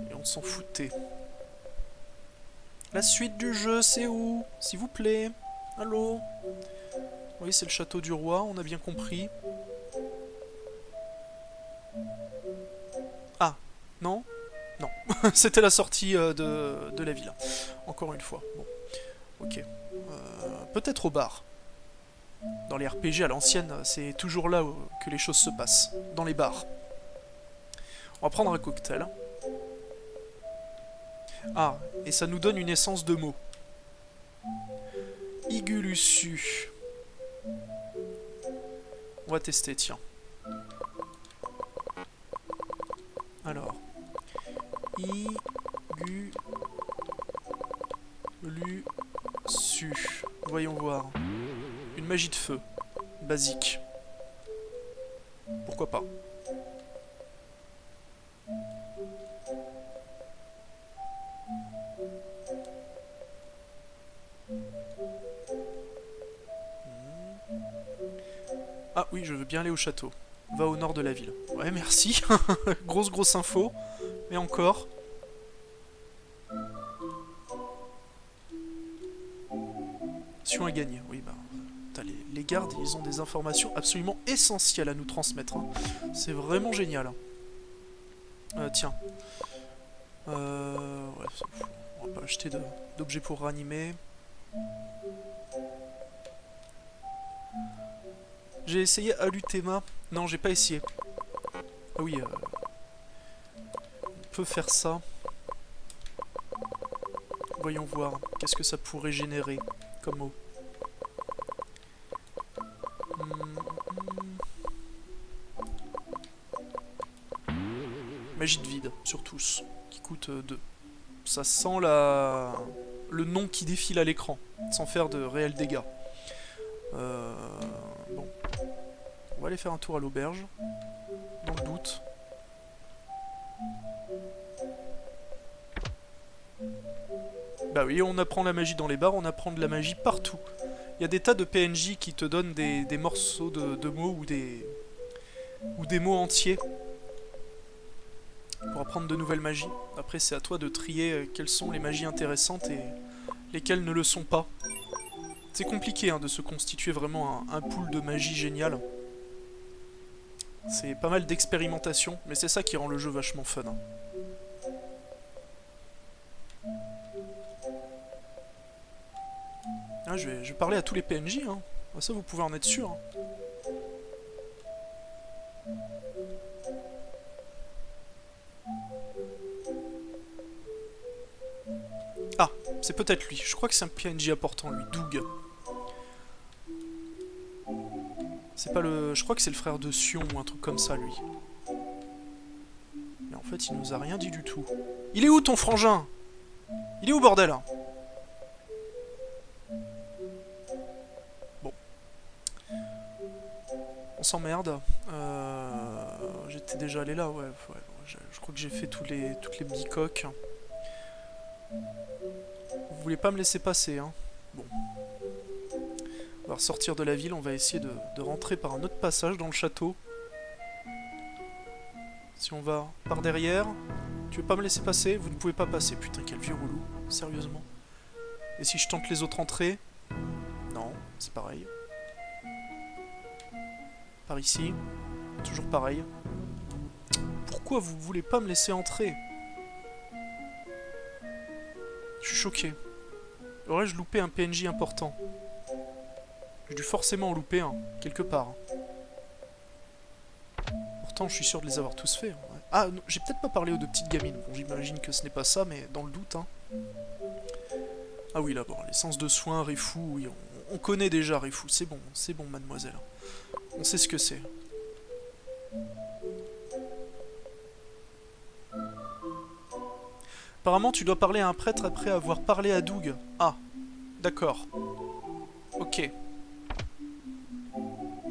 Et on s'en foutait. La suite du jeu, c'est où? S'il vous plaît. Allô? Oui, c'est le château du roi, on a bien compris. Ah, non? Non. C'était la sortie de la ville. Encore une fois. Bon, ok. Peut-être au bar. Dans les RPG à l'ancienne, c'est toujours là que les choses se passent. Dans les bars. On va prendre un cocktail. Ah, et ça nous donne une essence de mots. Igulusu. On va tester, tiens. Alors. Igulusu. Voyons voir. Une magie de feu. Basique. Pourquoi pas. Ah oui, je veux bien aller au château. Va au nord de la ville. Ouais, merci. grosse info. Mais encore. Mission à gagner. Oui, bah... Les gardes, ils ont des informations absolument essentielles à nous transmettre. Hein. C'est vraiment génial. Tiens. Ouais, on va pas acheter d'objets pour ranimer. J'ai essayé Alutema. Non, j'ai pas essayé. Ah oui, on peut faire ça. Voyons voir. Qu'est-ce que ça pourrait générer comme mot. Magie de vide, sur tous, qui coûte 2. Ça sent le nom qui défile à l'écran, sans faire de réels dégâts. Bon. On va aller faire un tour à l'auberge, dans le doute. Bah oui, on apprend la magie dans les bars, on apprend de la magie partout. Il y a des tas de PNJ qui te donnent des morceaux de mots ou des mots entiers pour apprendre de nouvelles magies. Après, c'est à toi de trier quelles sont les magies intéressantes et lesquelles ne le sont pas. C'est compliqué hein, de se constituer vraiment un pool de magie génial. C'est pas mal d'expérimentation, mais c'est ça qui rend le jeu vachement fun. Hein. Ah, je vais parler à tous les PNJ, hein. Ça vous pouvez en être sûr. Hein. Ah, c'est peut-être lui. Je crois que c'est un PNJ important, lui. Doug. C'est pas le... Je crois que c'est le frère de Sion ou un truc comme ça, lui. Mais en fait, il nous a rien dit du tout. Il est où, ton frangin? Il est où, bordel? Bon. On s'emmerde. J'étais déjà allé là, ouais. Je crois que j'ai fait toutes les bicoques. Vous voulez pas me laisser passer, hein? Bon. On va ressortir de la ville, on va essayer de rentrer par un autre passage dans le château. Si on va par derrière... Tu veux pas me laisser passer? Vous ne pouvez pas passer. Putain, quel vieux relou. Sérieusement. Et si je tente les autres entrées? Non, c'est pareil. Par ici. Toujours pareil. Pourquoi vous voulez pas me laisser entrer? Je suis choqué. Aurais-je loupé un PNJ important? J'ai dû forcément en louper un, quelque part. Pourtant, je suis sûr de les avoir tous faits. Ouais. Ah, j'ai peut-être pas parlé aux deux petites gamines. Bon, j'imagine que ce n'est pas ça, mais dans le doute, hein. Ah oui, là, bon, l'essence de soins, Rifu, oui, on connaît déjà Rifu. C'est bon, mademoiselle. On sait ce que c'est. Apparemment, tu dois parler à un prêtre après avoir parlé à Doug. Ah, d'accord. Ok.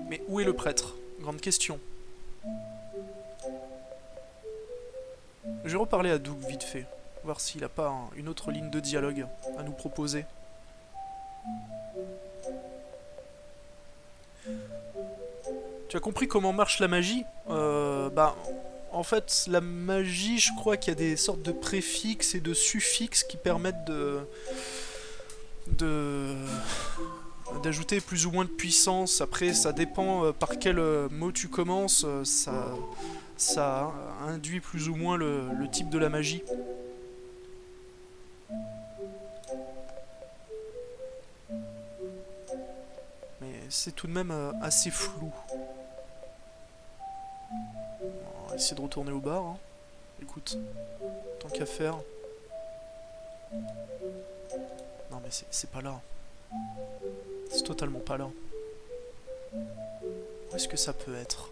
Mais où est le prêtre? Grande question. Je vais reparler à Doug vite fait. Voir s'il n'a pas une autre ligne de dialogue à nous proposer. Tu as compris comment marche la magie? En fait, la magie, je crois qu'il y a des sortes de préfixes et de suffixes qui permettent d'ajouter plus ou moins de puissance. Après, ça dépend par quel mot tu commences, ça induit plus ou moins le type de la magie. mais c'est tout de même assez flou. On va essayer de retourner au bar, hein. Écoute, tant qu'à faire. Non mais c'est pas là. C'est totalement pas là. Où est-ce que ça peut être?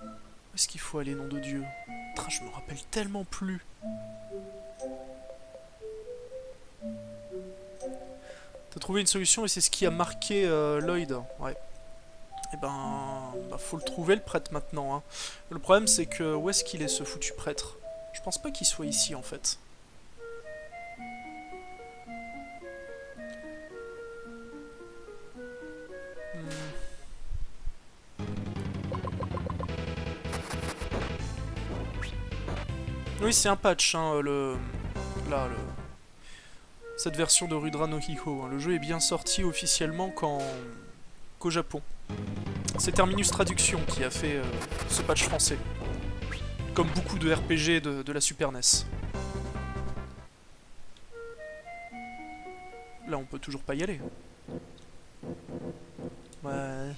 Où est-ce qu'il faut aller, nom de Dieu? Je me rappelle tellement plus. T'as trouvé une solution et c'est ce qui a marqué Lloyd. Ouais. Et ben, faut le trouver le prêtre maintenant, hein. Le problème c'est que où est-ce qu'il est ce foutu prêtre? Je pense pas qu'il soit ici en fait. Oui, c'est un patch, hein, cette version de Rudra no Hiho. Hein. Le jeu est bien sorti officiellement qu'au Japon. C'est Terminus Traduction qui a fait ce patch français. Comme beaucoup de RPG de la Super NES. Là, on peut toujours pas y aller. Ouais,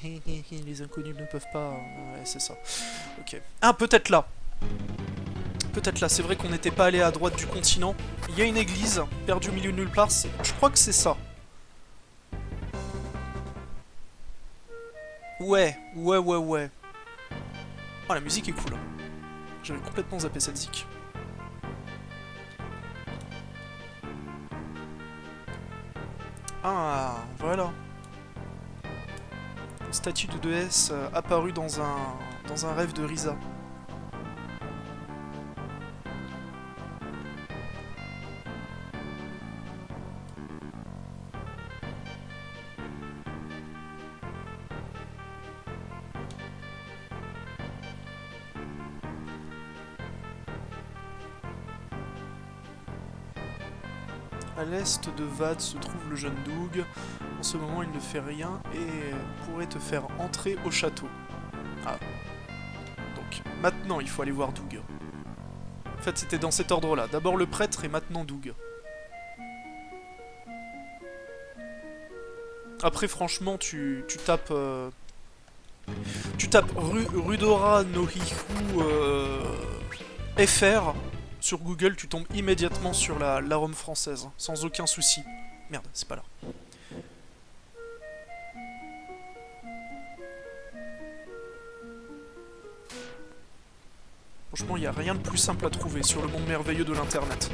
les inconnus ne peuvent pas... Ouais, c'est ça. Ok. Ah, peut-être là. Peut-être là, c'est vrai qu'on n'était pas allé à droite du continent. Il y a une église, perdue au milieu de nulle part, je crois que c'est ça. Ouais. Oh, la musique est cool. J'avais complètement zappé cette zik. Ah, voilà. Statue de déesse apparue dans un rêve de Risa. À l'est de Vad se trouve le jeune Doug. En ce moment, il ne fait rien et pourrait te faire entrer au château. Ah. Donc, maintenant, il faut aller voir Doug. En fait, c'était dans cet ordre-là. D'abord le prêtre et maintenant Doug. Après, franchement, tu tapes... tu tapes Rudora no Hiku FR sur Google, tu tombes immédiatement sur la ROM française, sans aucun souci. Merde, c'est pas là. Franchement, il n'y a rien de plus simple à trouver sur le monde merveilleux de l'internet.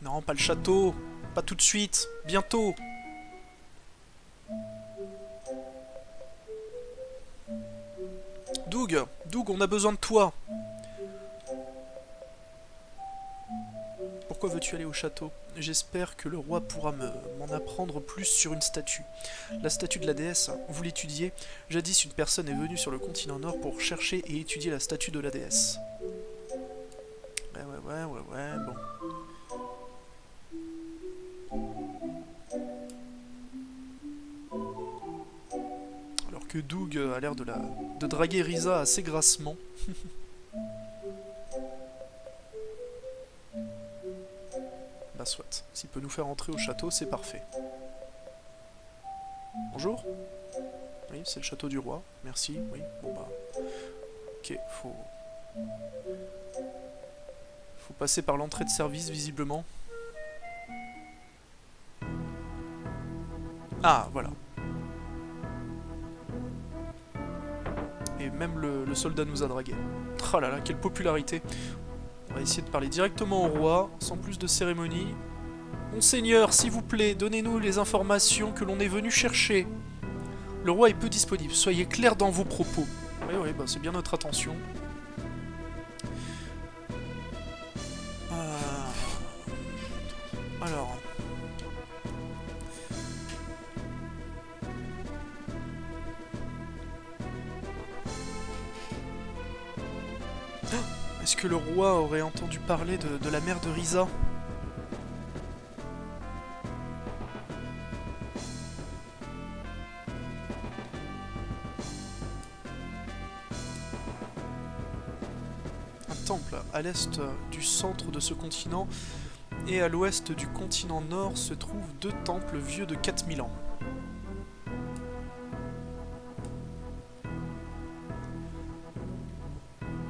Non, pas le château. Pas tout de suite. Bientôt. Doug, on a besoin de toi. Pourquoi veux-tu aller au château? J'espère que le roi pourra m'en apprendre plus sur une statue. La statue de la déesse, vous l'étudiez? Jadis, une personne est venue sur le continent nord pour chercher et étudier la statue de la déesse. Ouais, bon. Alors que Doug a l'air de draguer Risa assez grassement. Bah soit, s'il peut nous faire entrer au château, c'est parfait. Bonjour. Oui, c'est le château du roi, merci, oui, bon bah... Ok, faut passer par l'entrée de service, visiblement. Ah, voilà. Et même le soldat nous a dragués. Oh là là, quelle popularité. On va essayer de parler directement au roi, sans plus de cérémonie. Monseigneur, s'il vous plaît, donnez-nous les informations que l'on est venu chercher. Le roi est peu disponible, soyez clair dans vos propos. Oui, bah c'est bien notre attention. Alors... Est-ce que le roi aurait entendu parler de la mère de Risa? Un temple. à l'est du centre de ce continent, et à l'ouest du continent nord se trouvent 2 temples vieux de 4000 ans.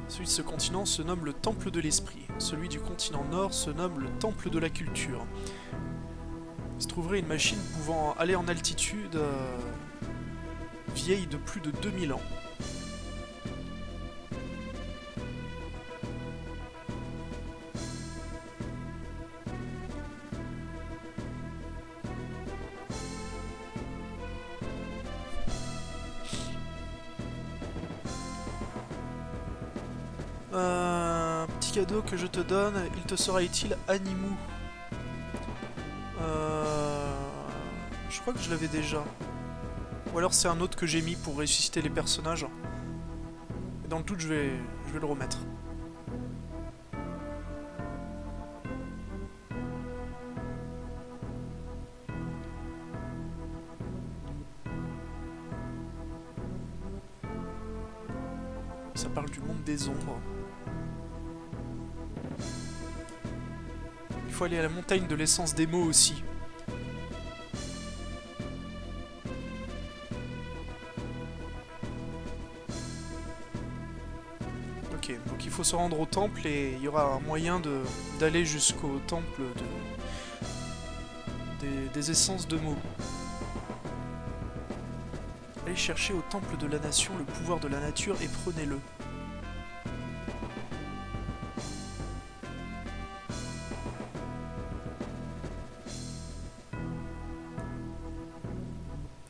Celui de ce continent se nomme le Temple de l'Esprit. Celui du continent nord se nomme le Temple de la Culture. Il se trouverait une machine pouvant aller en altitude vieille de plus de 2000 ans. Petit cadeau que je te donne, il te sera utile, Animu. Je crois que je l'avais déjà. Ou alors c'est un autre que j'ai mis pour ressusciter les personnages. Et dans le doute, je vais le remettre. Ça parle du monde des ombres. Il faut aller à la montagne de l'essence des mots aussi. Ok, donc il faut se rendre au temple et il y aura un moyen d'aller jusqu'au temple des essences de mots. Allez chercher au temple de la nation le pouvoir de la nature et prenez-le.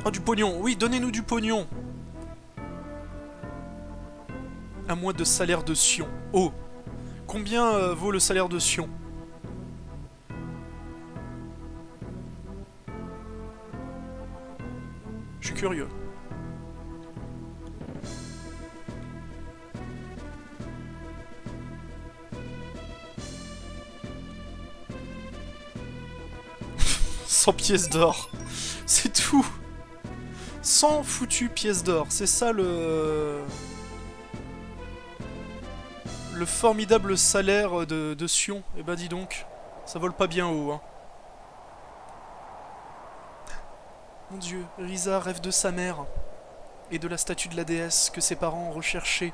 Oh, du pognon! Oui, donnez-nous du pognon! Un mois de salaire de Sion. Oh! Combien vaut le salaire de Sion? Je suis curieux. « 100 pièces d'or. C'est tout. 100 foutues pièces d'or. C'est ça le formidable salaire de Sion. Eh ben dis donc, ça vole pas bien haut, hein. Mon dieu, Risa rêve de sa mère et de la statue de la déesse que ses parents recherchaient.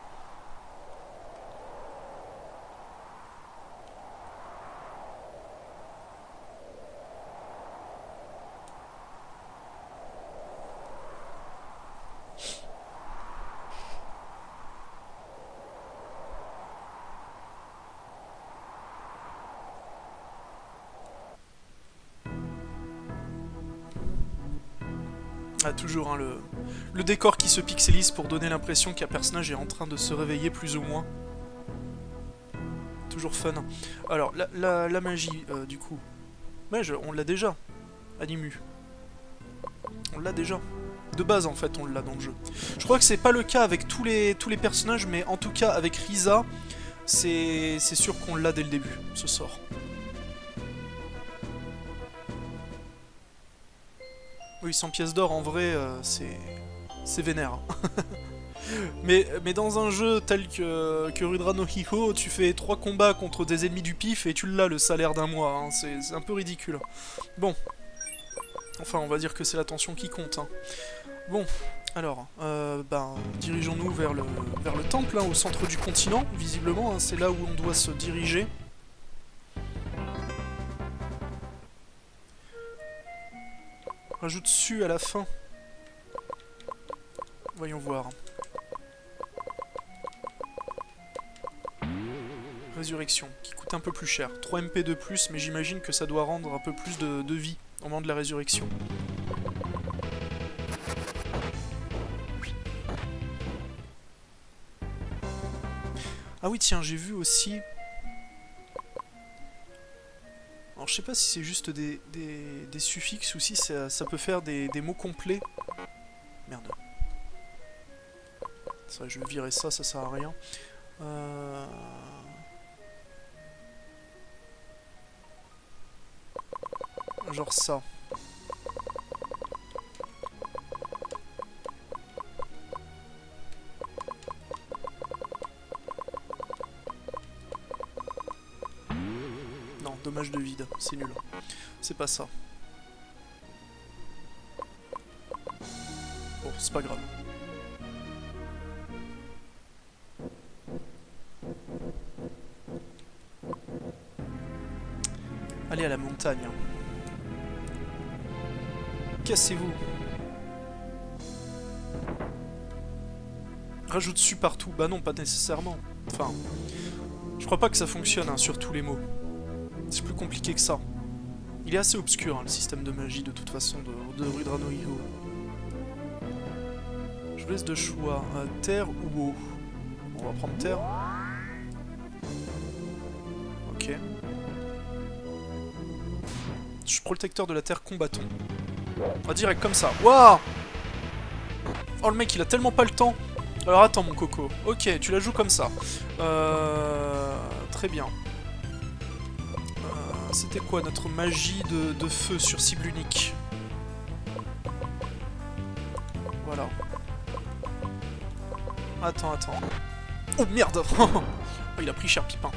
Ah, toujours, hein, le décor qui se pixelise pour donner l'impression qu'un personnage est en train de se réveiller plus ou moins. Toujours fun. Alors, la magie, du coup. Ouais, on l'a déjà. Animu. On l'a déjà. De base, en fait, on l'a dans le jeu. Je crois que c'est pas le cas avec tous les personnages, mais en tout cas, avec Risa, c'est sûr qu'on l'a dès le début, ce sort. Oui, 100 pièces d'or, en vrai, c'est vénère. mais dans un jeu tel que Rudra no Hiho, tu fais 3 combats contre des ennemis du pif et tu l'as le salaire d'un mois. Hein. C'est un peu ridicule. Bon. Enfin, on va dire que c'est l'attention qui compte. Hein. Bon, alors, dirigeons-nous vers le temple, hein, au centre du continent, visiblement. Hein, c'est là où on doit se diriger. Rajoute su à la fin. Voyons voir. Résurrection, qui coûte un peu plus cher. 3 MP de plus, mais j'imagine que ça doit rendre un peu plus de vie au moment de la résurrection. Ah oui, tiens, j'ai vu aussi... Alors, je sais pas si c'est juste des suffixes ou si ça peut faire des mots complets. Merde. C'est vrai, je vais virer ça sert à rien. Genre ça. dommage de vide, c'est nul. C'est pas ça. Bon, c'est pas grave. Allez à la montagne. Cassez-vous. Rajoute dessus partout. Bah non, pas nécessairement. Enfin, je crois pas que ça fonctionne hein, sur tous les mots. C'est plus compliqué que ça. Il est assez obscur hein, le système de magie de toute façon de Rudra no Iho. Je vous laisse de choix. Terre ou eau. On va prendre terre. Ok. Je suis protecteur de la terre, combattons. On va direct comme ça. Waouh! Oh le mec il a tellement pas le temps. Alors attends mon coco. Ok, tu la joues comme ça. Très bien. C'était quoi notre magie de feu sur cible unique? Voilà. Attends. Oh merde! Oh, il a pris cher Pipin.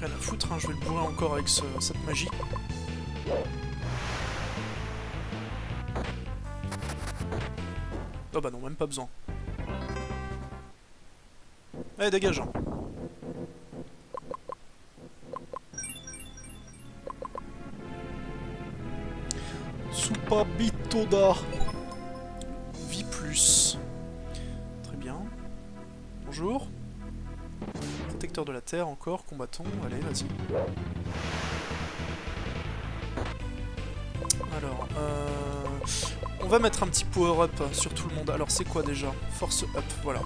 Rien à foutre, hein, je vais le bourrer encore avec cette magie. Oh bah non, même pas besoin. Allez, dégage. Super Bitoda. Vie plus. Très bien. Bonjour. Protecteur de la terre encore, combattons. Allez, vas-y. Alors, on va mettre un petit power-up sur tout le monde. Alors, c'est quoi déjà? Force up, voilà.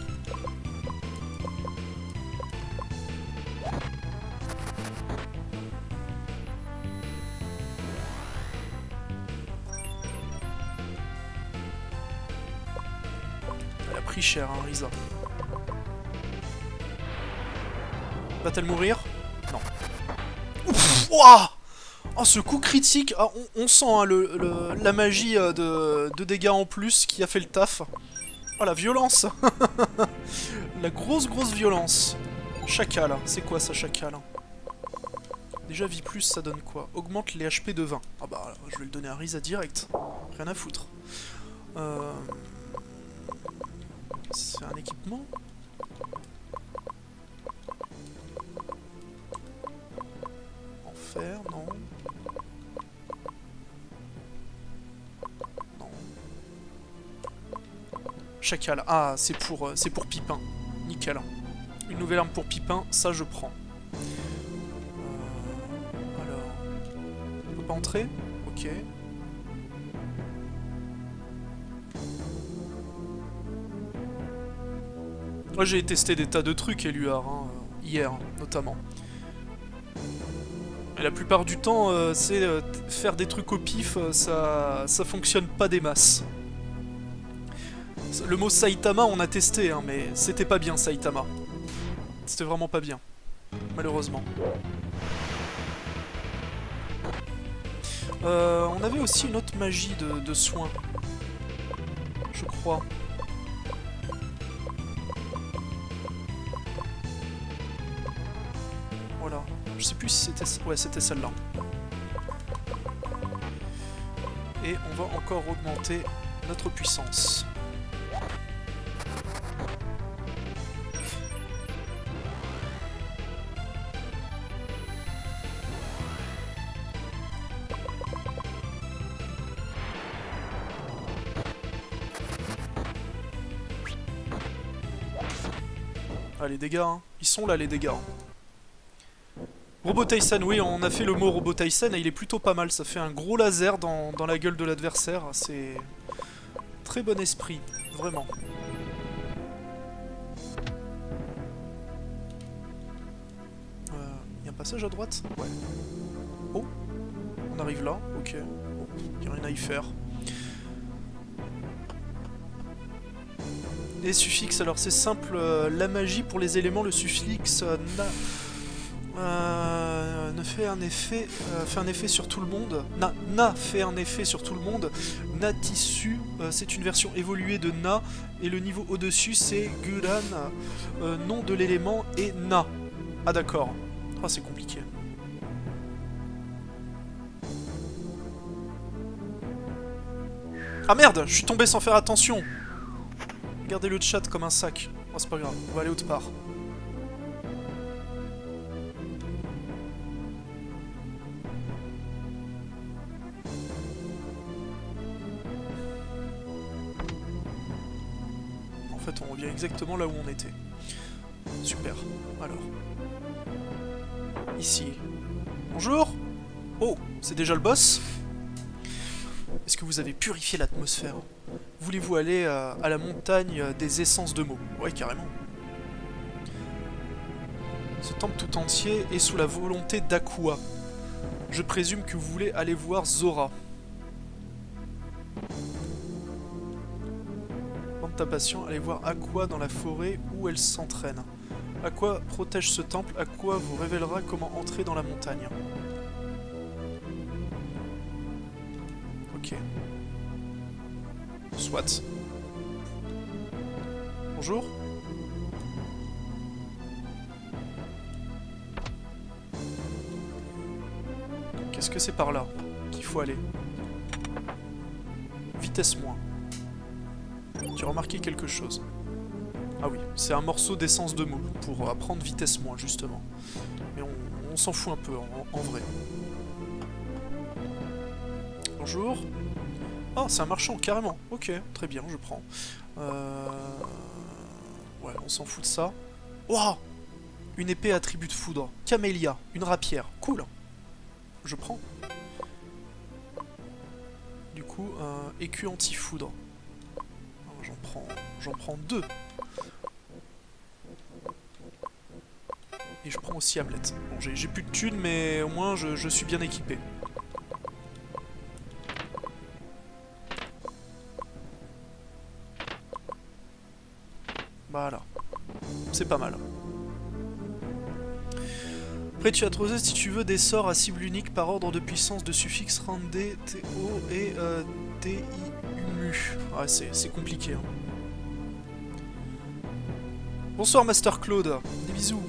Elle a pris cher, hein, Risa. Va-t-elle mourir? Non. Ouf, ouah! Oh, ce coup critique, ah, on sent hein, la magie de dégâts en plus qui a fait le taf. Oh, la violence. La grosse violence. Chacal, c'est quoi ça, chacal? Déjà, vie plus, ça donne quoi? Augmente les HP de 20. Ah bah, je vais le donner à Risa direct. Rien à foutre. C'est un équipement? Enfer, non. Non. Chacal. Ah, c'est pour Pipin. Nickel. Une nouvelle arme pour Pipin, ça je prends. Alors... On peut pas entrer? Ok. Moi j'ai testé des tas de trucs, Éluard, hein, hier notamment. Et la plupart du temps, c'est faire des trucs au pif, ça fonctionne pas des masses. Le mot Saitama, on a testé, hein, mais c'était pas bien Saitama. C'était vraiment pas bien, malheureusement. On avait aussi une autre magie de soin, je crois. Voilà. Je sais plus si c'était... Ouais, c'était celle-là. Et on va encore augmenter notre puissance. Ah, les dégâts, hein. Ils sont là, les dégâts. Robot Tyson, oui, on a fait le mot Robot Tyson et il est plutôt pas mal. Ça fait un gros laser dans la gueule de l'adversaire. C'est... très bon esprit, vraiment. Y a un passage à droite? Ouais. Oh, on arrive là, ok. Bon, y a rien à y faire. Les suffixes, alors c'est simple, la magie pour les éléments, le suffixe ne fait un effet, fait un effet sur tout le monde. Na fait un effet sur tout le monde. Na tissu, c'est une version évoluée de Na, et le niveau au-dessus c'est Guran, nom de l'élément, et Na. Ah d'accord. Ah c'est compliqué. Ah merde, je suis tombé sans faire attention. Regardez le chat comme un sac. Oh, c'est pas grave, on va aller autre part. En fait, on revient exactement là où on était. Super. Alors. Ici. Bonjour. Oh, c'est déjà le boss? Est-ce que vous avez purifié l'atmosphère? Voulez-vous aller à la montagne des essences de mots? Ouais, carrément. Ce temple tout entier est sous la volonté d'Aqua. Je présume que vous voulez aller voir Zora. Prendre ta passion, allez voir Aqua dans la forêt où elle s'entraîne. Aqua protège ce temple, Aqua vous révélera comment entrer dans la montagne. Ok. Soit. Bonjour. Qu'est-ce que c'est par là qu'il faut aller? Vitesse moins. Tu as remarqué quelque chose? Ah oui, c'est un morceau d'essence de moule pour apprendre vitesse moins justement. Mais on s'en fout un peu en vrai. Bonjour. Ah, c'est un marchand, carrément. Ok, très bien, je prends. Ouais, on s'en fout de ça. Waouh! Une épée attribut de foudre. Camélia, une rapière. Cool. Je prends. Du coup, un écu anti-foudre. J'en prends 2. Et je prends aussi Hamlet. Bon, j'ai plus de thunes, mais au moins je suis bien équipé. Voilà. C'est pas mal. Après, tu as trouvé, si tu veux, des sorts à cible unique par ordre de puissance de suffixe Randé, TO et TIMU. Ouais, c'est compliqué. Hein. Bonsoir, Master Claude. Des bisous.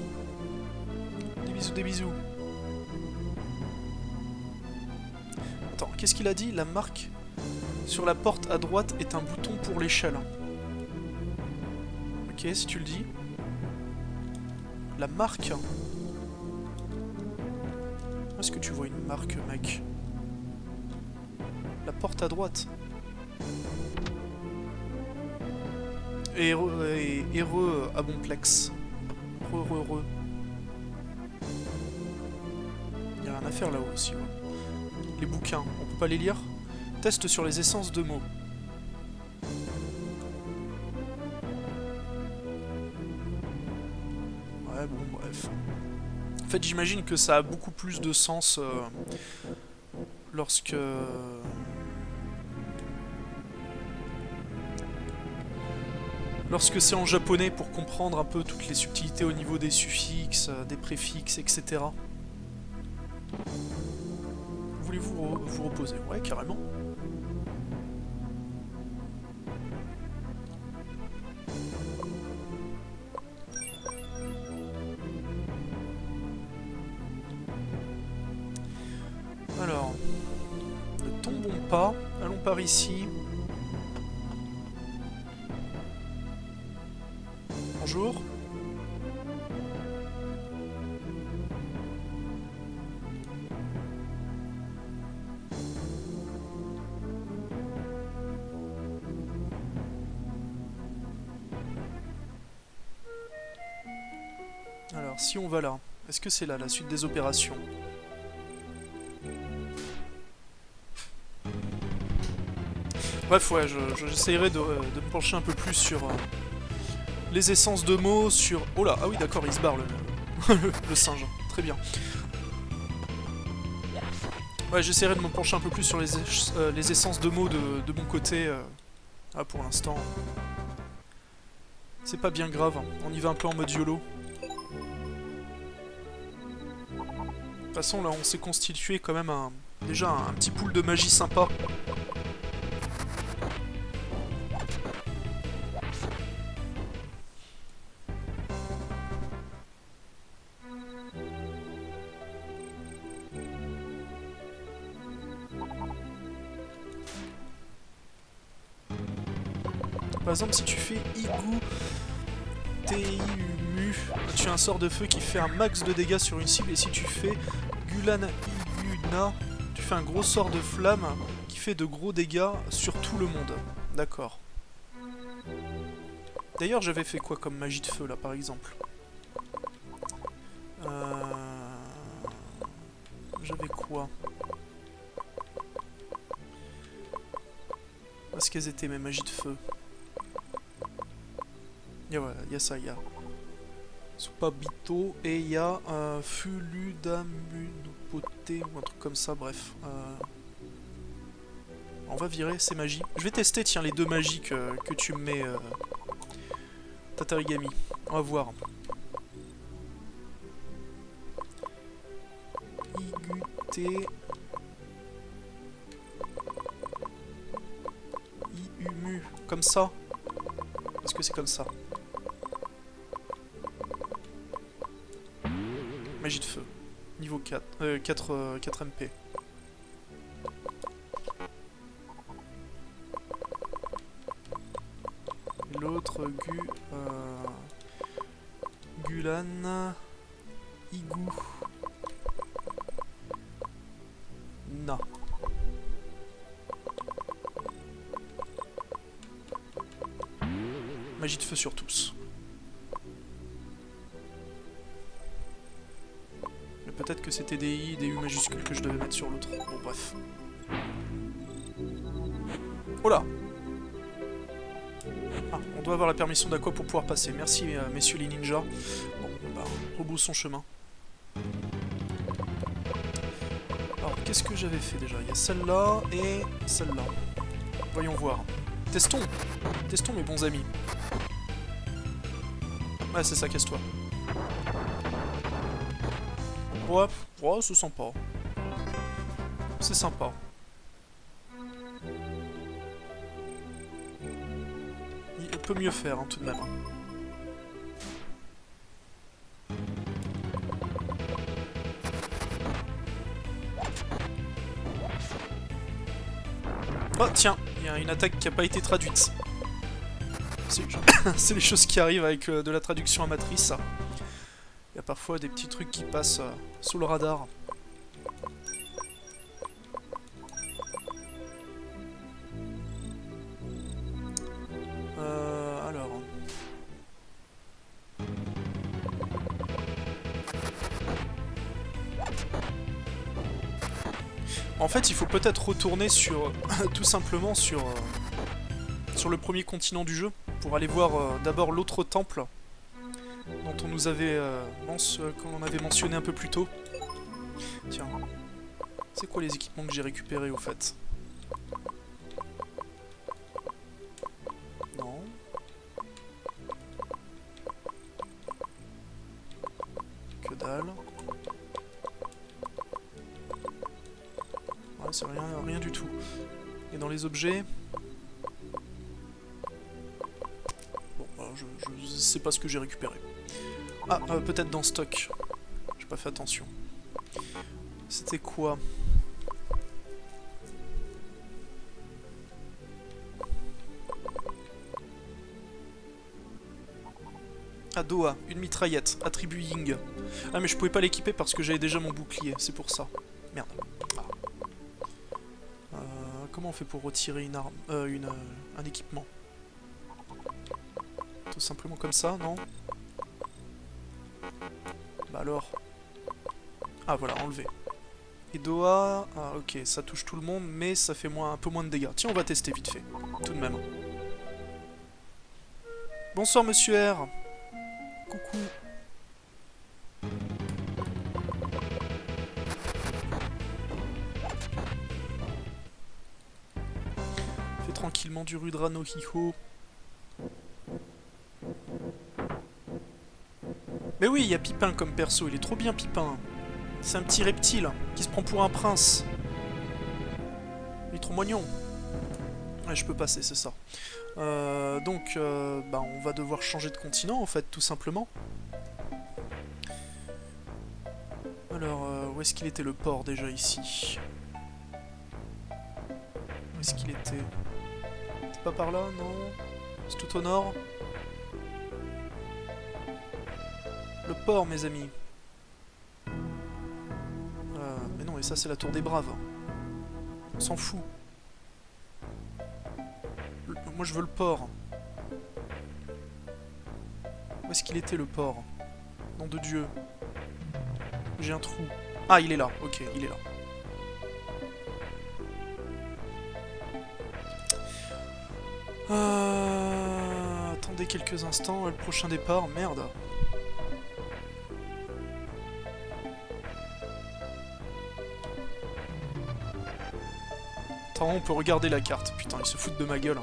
Des bisous, des bisous. Attends, qu'est-ce qu'il a dit? La marque sur la porte à droite est un bouton pour l'échelle. Ok, si tu le dis. La marque. Où est-ce que tu vois une marque, mec? La porte à droite. Et heureux à bonplex. Re. Il y a rien à faire là-haut aussi, ouais. Les bouquins, on peut pas les lire? Test sur les essences de mots. Ouais, bon, bref. En fait, j'imagine que ça a beaucoup plus de sens lorsque... Lorsque c'est en japonais, pour comprendre un peu toutes les subtilités au niveau des suffixes, des préfixes, etc. Voulez-vous vous reposer? Ouais, carrément. Alors, ne tombons pas, allons par ici. Bonjour. Alors, si on va là, est-ce que c'est là la suite des opérations? Bref, ouais, j'essayerai de me pencher un peu plus sur les essences de mots, sur... Oh là, ah oui d'accord, il se barre le singe, très bien. Ouais, j'essaierai de me pencher un peu plus sur les essences de mots de mon côté, pour l'instant. C'est pas bien grave, on y va un peu en mode YOLO. De toute façon, là, on s'est constitué quand même déjà un petit pool de magie sympa. Par exemple, si tu fais Igu Teimu, tu as un sort de feu qui fait un max de dégâts sur une cible, et si tu fais Gulan Iguna, tu fais un gros sort de flamme qui fait de gros dégâts sur tout le monde. D'accord. D'ailleurs, j'avais fait quoi comme magie de feu là, par exemple? J'avais quoi? Où est-ce qu'elles étaient mes magies de feu? Il y a ça, il y a Supabito et il y a Fuludamunopote ou un truc comme ça, bref. On va virer ces magies. Je vais tester, tiens, les deux magies que tu me mets, Tatarigami. On va voir. Igute... Iumu. Comme ça. Est-ce que c'est comme ça? Magie de feu. Niveau 4. 4 MP. L'autre, Gulan... Igu... Na. Magie de feu sur tous. Mais peut-être que c'était des I, des U majuscules que je devais mettre sur l'autre. Bon, bref. Oh là! Ah, on doit avoir la permission d'Aqua pour pouvoir passer. Merci, messieurs les ninjas. Bon, bah, rebrousse son chemin. Alors, qu'est-ce que j'avais fait déjà? Il y a celle-là et celle-là. Voyons voir. Testons! Testons, mes bons amis. Ouais, c'est ça, casse-toi. Ouais, ouais, c'est sympa. C'est sympa. Il peut mieux faire, hein, tout de même. Oh, tiens, il y a une attaque qui n'a pas été traduite. C'est les choses qui arrivent avec de la traduction amatrice. Il y a parfois des petits trucs qui passent sous le radar. Alors... En fait, il faut peut-être retourner sur... tout simplement sur le premier continent du jeu, pour aller voir d'abord l'autre temple, dont on nous avait, qu'on avait mentionné un peu plus tôt. Tiens, c'est quoi les équipements que j'ai récupérés au fait? Non. Que dalle. Ouais, c'est rien du tout. Et dans les objets... Je sais pas ce que j'ai récupéré. Ah, peut-être dans stock. J'ai pas fait attention. C'était quoi? Ah, Doha, une mitraillette, attribut Ying. Ah, mais je pouvais pas l'équiper parce que j'avais déjà mon bouclier, c'est pour ça. Merde. Ah. Comment on fait pour retirer une arme, un équipement? Tout simplement comme ça, non? Bah alors... Ah voilà, enlevé. Et Doha... Ah ok, ça touche tout le monde, mais ça fait un peu moins de dégâts. Tiens, on va tester vite fait, tout de même. Bonsoir monsieur R. Coucou. Fais tranquillement du Rudra no Hiho. Mais oui, il y a Pipin comme perso, il est trop bien Pipin. C'est un petit reptile qui se prend pour un prince. Il est trop mignon. Ouais, je peux passer, c'est ça. Donc, bah, on va devoir changer de continent, en fait, tout simplement. Alors, où est-ce qu'il était le port, déjà, ici? Où est-ce qu'il était? C'est pas par là, non? C'est tout au nord? Le port, mes amis. Mais non, et ça, c'est la tour des braves. On s'en fout. Moi, je veux le port. Où est-ce qu'il était, le port? Nom de Dieu. J'ai un trou. Ah, il est là. Ok, il est là. Attendez quelques instants. Le prochain départ. Merde. Attends, on peut regarder la carte. Putain, ils se foutent de ma gueule.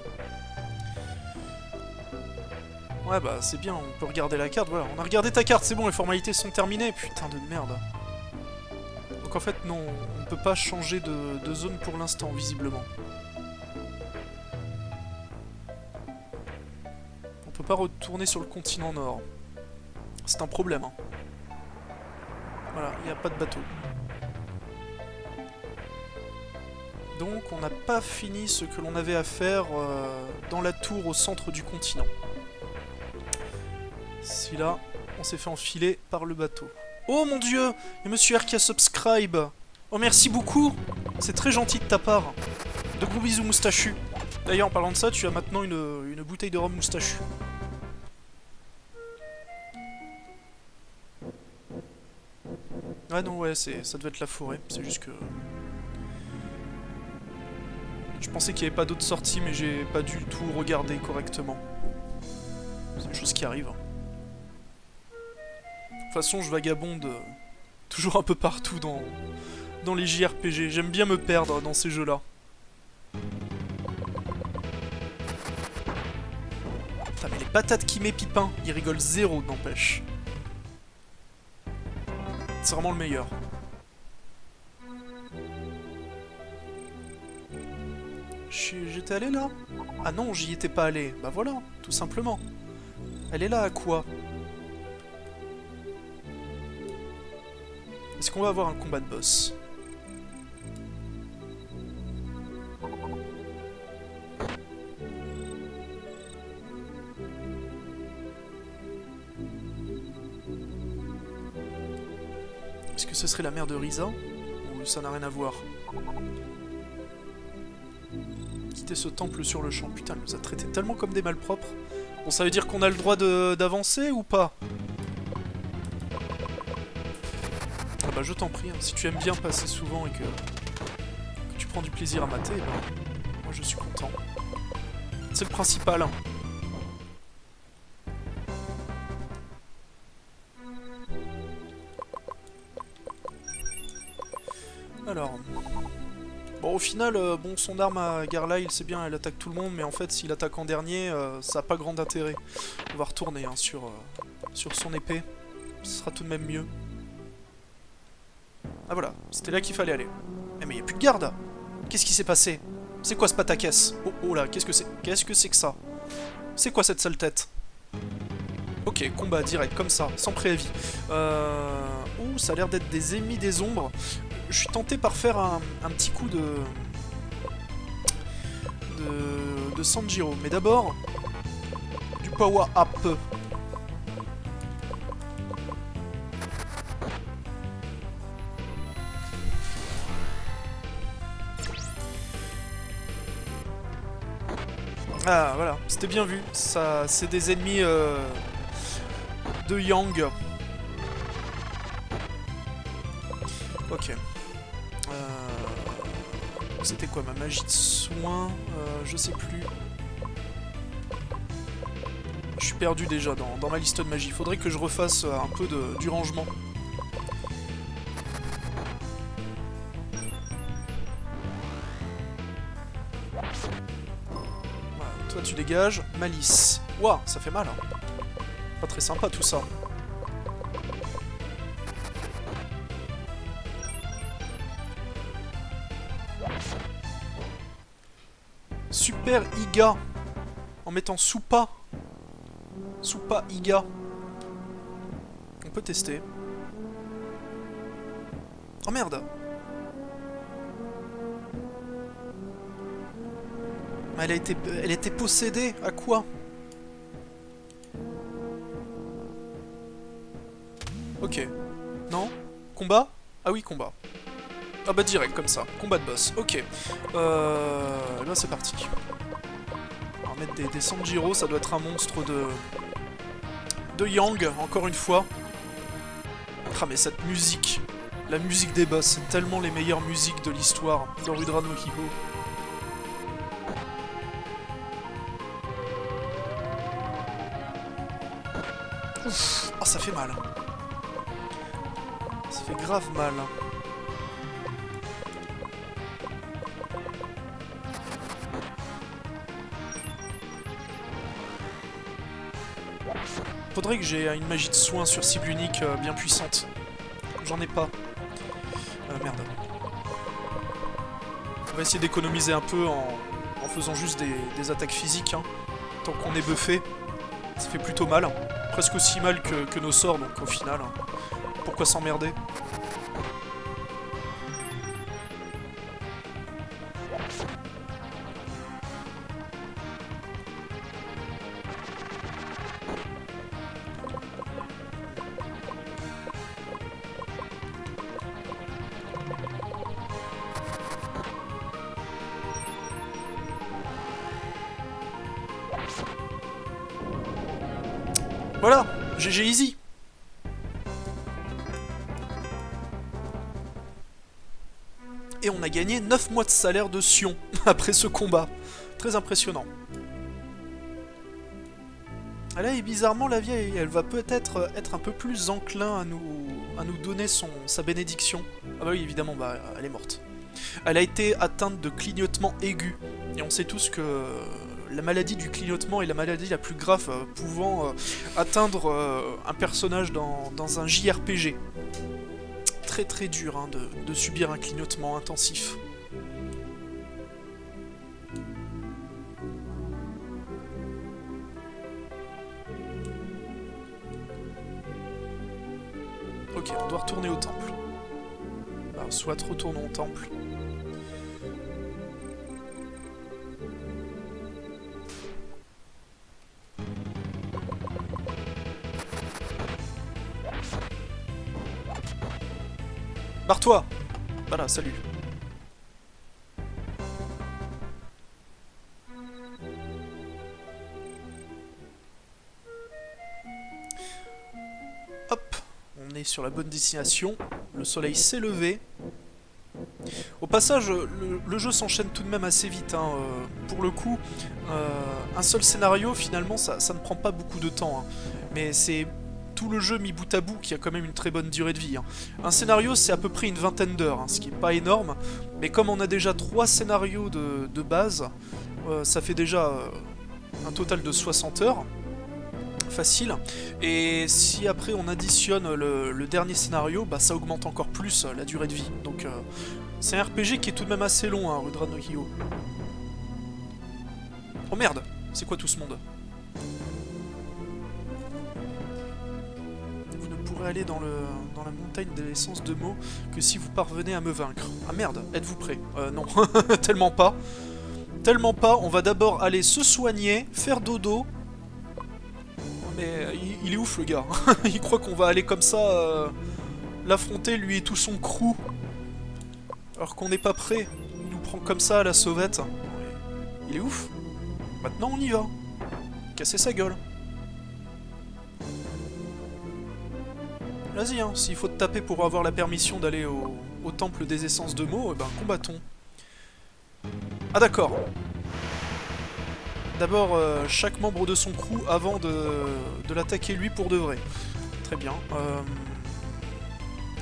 Ouais, bah c'est bien, on peut regarder la carte, voilà. On a regardé ta carte, c'est bon, les formalités sont terminées. Putain de merde. Donc en fait, non, on ne peut pas changer de zone pour l'instant, visiblement. On peut pas retourner sur le continent nord. C'est un problème, hein. Voilà, il n'y a pas de bateau. Donc on n'a pas fini ce que l'on avait à faire dans la tour au centre du continent. Si là, on s'est fait enfiler par le bateau. Oh mon dieu, il y a Monsieur R qui a subscribe. Oh merci beaucoup, c'est très gentil de ta part. De gros bisous moustachu. D'ailleurs en parlant de ça, tu as maintenant une bouteille de rhum moustachu. Ah non ouais, ça devait être la forêt, c'est juste que... Je pensais qu'il n'y avait pas d'autres sorties, mais j'ai pas du tout regardé correctement. C'est une chose qui arrive. De toute façon, je vagabonde toujours un peu partout dans les JRPG. J'aime bien me perdre dans ces jeux-là. Putain, mais les patates qui met Pipin, il rigole zéro, n'empêche. C'est vraiment le meilleur. J'étais allé là? Ah non, j'y étais pas allé. Bah voilà, tout simplement. Elle est là à quoi? Est-ce qu'on va avoir un combat de boss? Est-ce que ce serait la mère de Risa? Ou ça n'a rien à voir? Quitter ce temple sur le champ. Putain, elle nous a traités tellement comme des malpropres. Bon, ça veut dire qu'on a le droit d'avancer ou pas? Ah bah je t'en prie, hein. Si tu aimes bien passer souvent et que tu prends du plaisir à mater, bah, moi je suis content. C'est le principal. Hein. Alors... Bon, au final, bon, son arme à Garlail, c'est bien, elle attaque tout le monde, mais en fait, s'il attaque en dernier, ça n'a pas grand intérêt. On va retourner hein, sur son épée. Ce sera tout de même mieux. Ah voilà, c'était là qu'il fallait aller. Eh mais il n'y a plus de garde. Qu'est-ce qui s'est passé? C'est quoi ce pataquès? Oh, oh là, qu'est-ce que c'est? Qu'est-ce que c'est que ça? C'est quoi cette sale tête? Ok, combat direct, comme ça, sans préavis. Oh, ça a l'air d'être des ennemis des ombres. Je suis tenté par faire un petit coup de Sanjiro. Mais d'abord, du power up. Ah, voilà, c'était bien vu. Ça, c'est des ennemis de Yang. Ok. C'était quoi ma magie de soin? Je sais plus. Je suis perdu déjà dans ma liste de magie. Il faudrait que je refasse un peu du rangement. Voilà, toi tu dégages. Malice. Ouah, ça fait mal. Hein. Pas très sympa tout ça. Super Iga. En mettant Soupa. Soupa Iga. On peut tester. Oh merde. Elle a été possédée. À quoi? Ok. Non? Combat? Ah oui, combat. Ah bah direct, comme ça. Combat de boss. Ok. Là c'est parti. On va mettre des Sanjiro, ça doit être un monstre de Yang, encore une fois. Ah mais cette musique. La musique des boss, c'est tellement les meilleures musiques de l'histoire dans Rudra no Hiho. Ouf. Oh ça fait mal. Ça fait grave mal. Faudrait que j'ai une magie de soin sur cible unique bien puissante. J'en ai pas. Merde. On va essayer d'économiser un peu en faisant juste des attaques physiques. Hein. Tant qu'on est buffé, ça fait plutôt mal. Presque aussi mal que nos sorts, donc au final. Hein. Pourquoi s'emmerder? Voilà, GG easy. Et on a gagné 9 mois de salaire de Sion après ce combat. Très impressionnant. Ah là, et bizarrement, la vieille, elle va peut-être être un peu plus enclin à nous donner sa bénédiction. Ah bah oui, évidemment, bah, elle est morte. Elle a été atteinte de clignotement aigu. Et on sait tous que la maladie du clignotement est la maladie la plus grave pouvant atteindre un personnage dans un JRPG. Très très dur hein, de subir un clignotement intensif. Ok, on doit retourner au temple. Alors, soit retournons au temple. Barre-toi! Voilà, salut. Hop, on est sur la bonne destination. Le soleil s'est levé. Au passage, le jeu s'enchaîne tout de même assez vite. Hein. Pour le coup, un seul scénario, finalement, ça ne prend pas beaucoup de temps. Hein. Mais c'est tout le jeu mis bout à bout qui a quand même une très bonne durée de vie. Hein. Un scénario, c'est à peu près une vingtaine d'heures, hein, ce qui est pas énorme. Mais comme on a déjà 3 scénarios de base, ça fait déjà un total de 60 heures. Facile. Et si après on additionne le dernier scénario, bah ça augmente encore plus la durée de vie. Donc c'est un RPG qui est tout de même assez long, hein, Rudra no Hiho. Oh merde, c'est quoi tout ce monde? Vous ne pourrez aller dans la montagne de l'essence de mots que si vous parvenez à me vaincre. Ah merde, êtes-vous prêt? Non, tellement pas. Tellement pas, on va d'abord aller se soigner, faire dodo. Mais il est ouf le gars. Il croit qu'on va aller comme ça l'affronter lui et tout son crew. Alors qu'on n'est pas prêt. Il nous prend comme ça à la sauvette. Il est ouf. Maintenant on y va. Casser sa gueule. Vas-y hein, s'il faut te taper pour avoir la permission d'aller au temple des essences de mots, eh ben combattons. Ah d'accord. D'abord, chaque membre de son crew avant de l'attaquer lui pour de vrai. Très bien.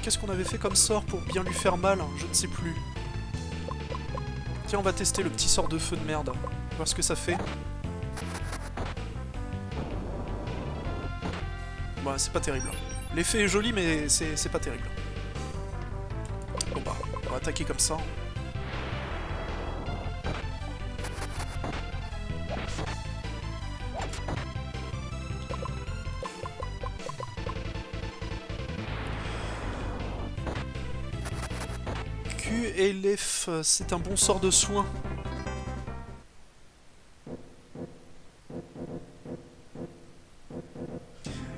Qu'est-ce qu'on avait fait comme sort pour bien lui faire mal? Je ne sais plus. Tiens, on va tester le petit sort de feu de merde. Voir ce que ça fait. Bon, c'est pas terrible. L'effet est joli, mais c'est pas terrible. Bon bah, on va attaquer comme ça. Elef, c'est un bon sort de soin.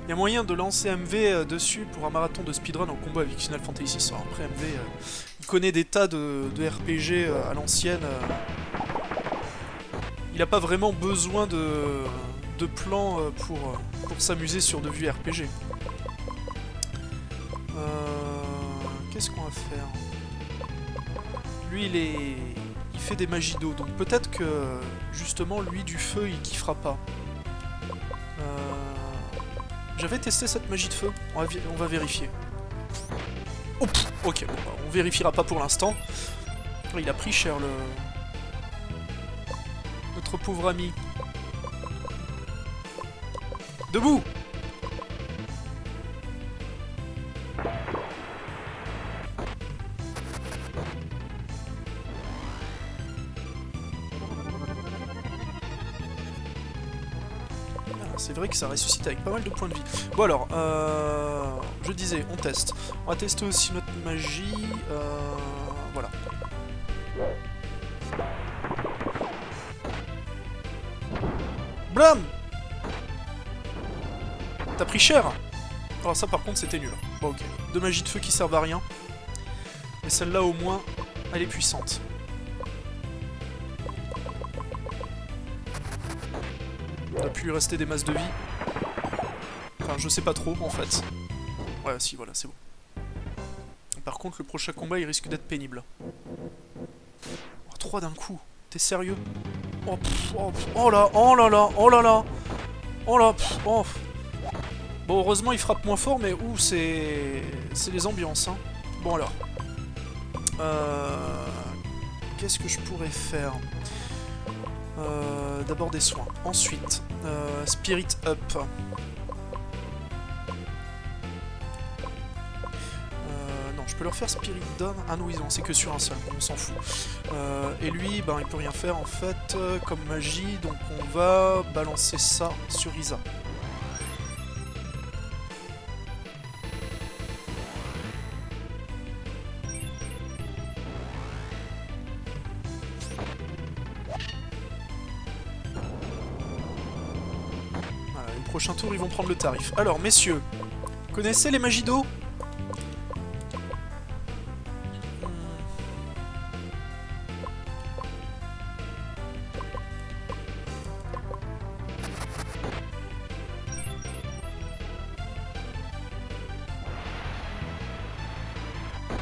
Il y a moyen de lancer MV dessus pour un marathon de speedrun en combo avec Final Fantasy VI. Après MV, il connaît des tas de RPG à l'ancienne. Il n'a pas vraiment besoin de plans pour s'amuser sur de vues RPG. Qu'est-ce qu'on va faire? Lui, il fait des magies d'eau, donc peut-être que, justement, lui, du feu, il kiffera pas. J'avais testé cette magie de feu, on va vérifier. Oh, ok, bon, bah, on vérifiera pas pour l'instant. Il a pris cher, notre pauvre ami. Debout! C'est vrai que ça ressuscite avec pas mal de points de vie. Bon alors, je disais, on teste. On va tester aussi notre magie. Voilà. Blam! T'as pris cher? Alors ça par contre c'était nul. Bon ok. Deux magies de feu qui servent à rien. Mais celle-là au moins, elle est puissante. Il a pu lui rester des masses de vie. Enfin, je sais pas trop, en fait. Ouais, si, voilà, c'est bon. Par contre, le prochain combat, il risque d'être pénible. Oh, 3 d'un coup. T'es sérieux? Oh, pff, oh, pff, oh là, oh là là, oh là là. Oh là, pff, oh. Bon, heureusement, il frappe moins fort, mais ouh, c'est les ambiances, hein. Bon, alors. Qu'est-ce que je pourrais faire? D'abord des soins. Ensuite, Spirit Up. Non, je peux leur faire Spirit Down. Ah non, c'est que sur un seul, on s'en fout. Et lui, ben, il peut rien faire en fait comme magie, donc on va balancer ça sur Isa. Prochain tour, ils vont prendre le tarif. Alors, messieurs, connaissez les magies d'eau?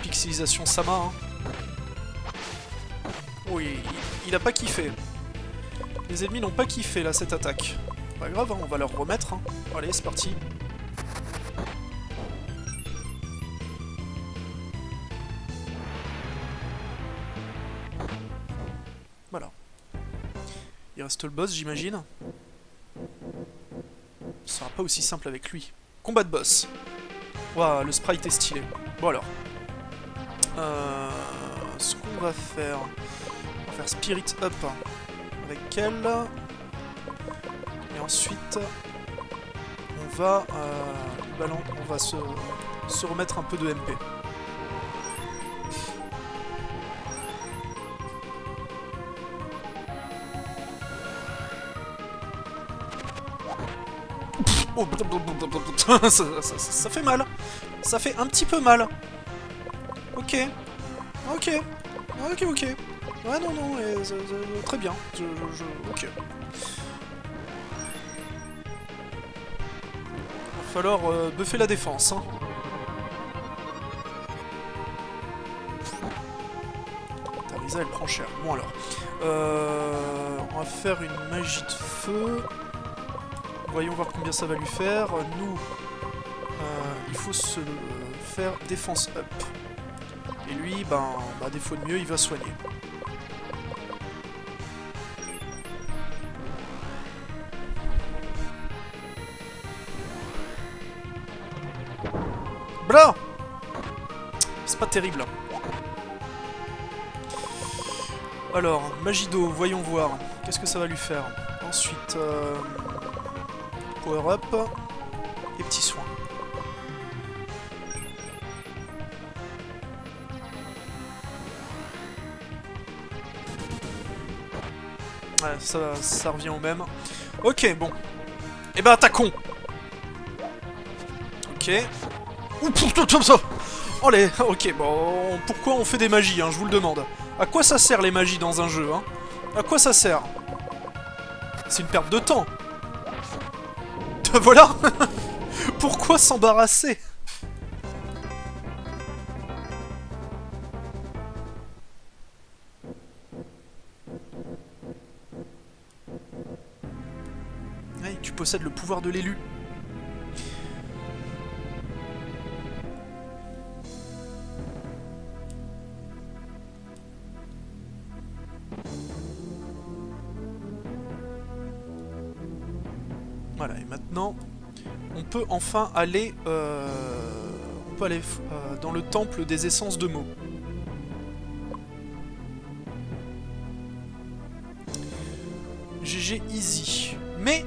Pixelisation Sama, hein. Oui, il a pas kiffé. Les ennemis n'ont pas kiffé, là, cette attaque. Pas grave, hein, on va leur remettre. Hein. Allez, c'est parti. Voilà. Il reste le boss, j'imagine. Ce sera pas aussi simple avec lui. Combat de boss. Waouh, le sprite est stylé. Bon alors. Ce qu'on va faire... On va faire Spirit Up avec elle. Et ensuite, on va se remettre un peu de MP. Oh, ça fait mal. Ça fait un petit peu mal. Ok. Ok. Ok, ok. Ouais, non, non, très bien. Ok. Va falloir buffer la défense. Hein. Tarisa, elle prend cher. Bon alors. On va faire une magie de feu. Voyons voir combien ça va lui faire. Nous, il faut se faire défense up. Et lui, ben, défaut de mieux, il va soigner. Blah! C'est pas terrible. Alors, magie d'eau, voyons voir. Qu'est-ce que ça va lui faire? Ensuite, power up et petits soins. Ouais, ça revient au même. Ok, bon. Eh ben, attaquons. Ok. Ouh, pour ça. Allez, ok, bon, pourquoi on fait des magies, hein, je vous le demande. À quoi ça sert les magies dans un jeu, hein? À quoi ça sert? C'est une perte de temps. Voilà. Pourquoi s'embarrasser? Hey, tu possèdes le pouvoir de l'élu. Voilà, et maintenant, on peut enfin aller, dans le temple des essences de mots. GG easy. Mais,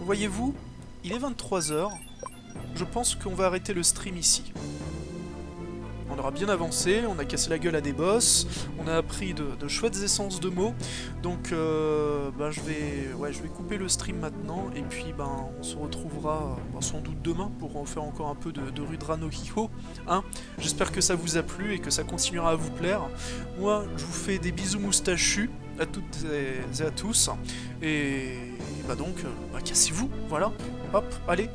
voyez-vous, il est 23 h. Je pense qu'on va arrêter le stream ici. On aura bien avancé, on a cassé la gueule à des boss, on a appris de chouettes essences de mots, donc ben, je vais couper le stream maintenant, et puis ben, on se retrouvera sans doute demain pour en faire encore un peu de Rudra no Hiho, hein. J'espère que ça vous a plu et que ça continuera à vous plaire. Moi, je vous fais des bisous moustachus à toutes et à tous, et bah donc, cassez-vous, voilà, hop, allez.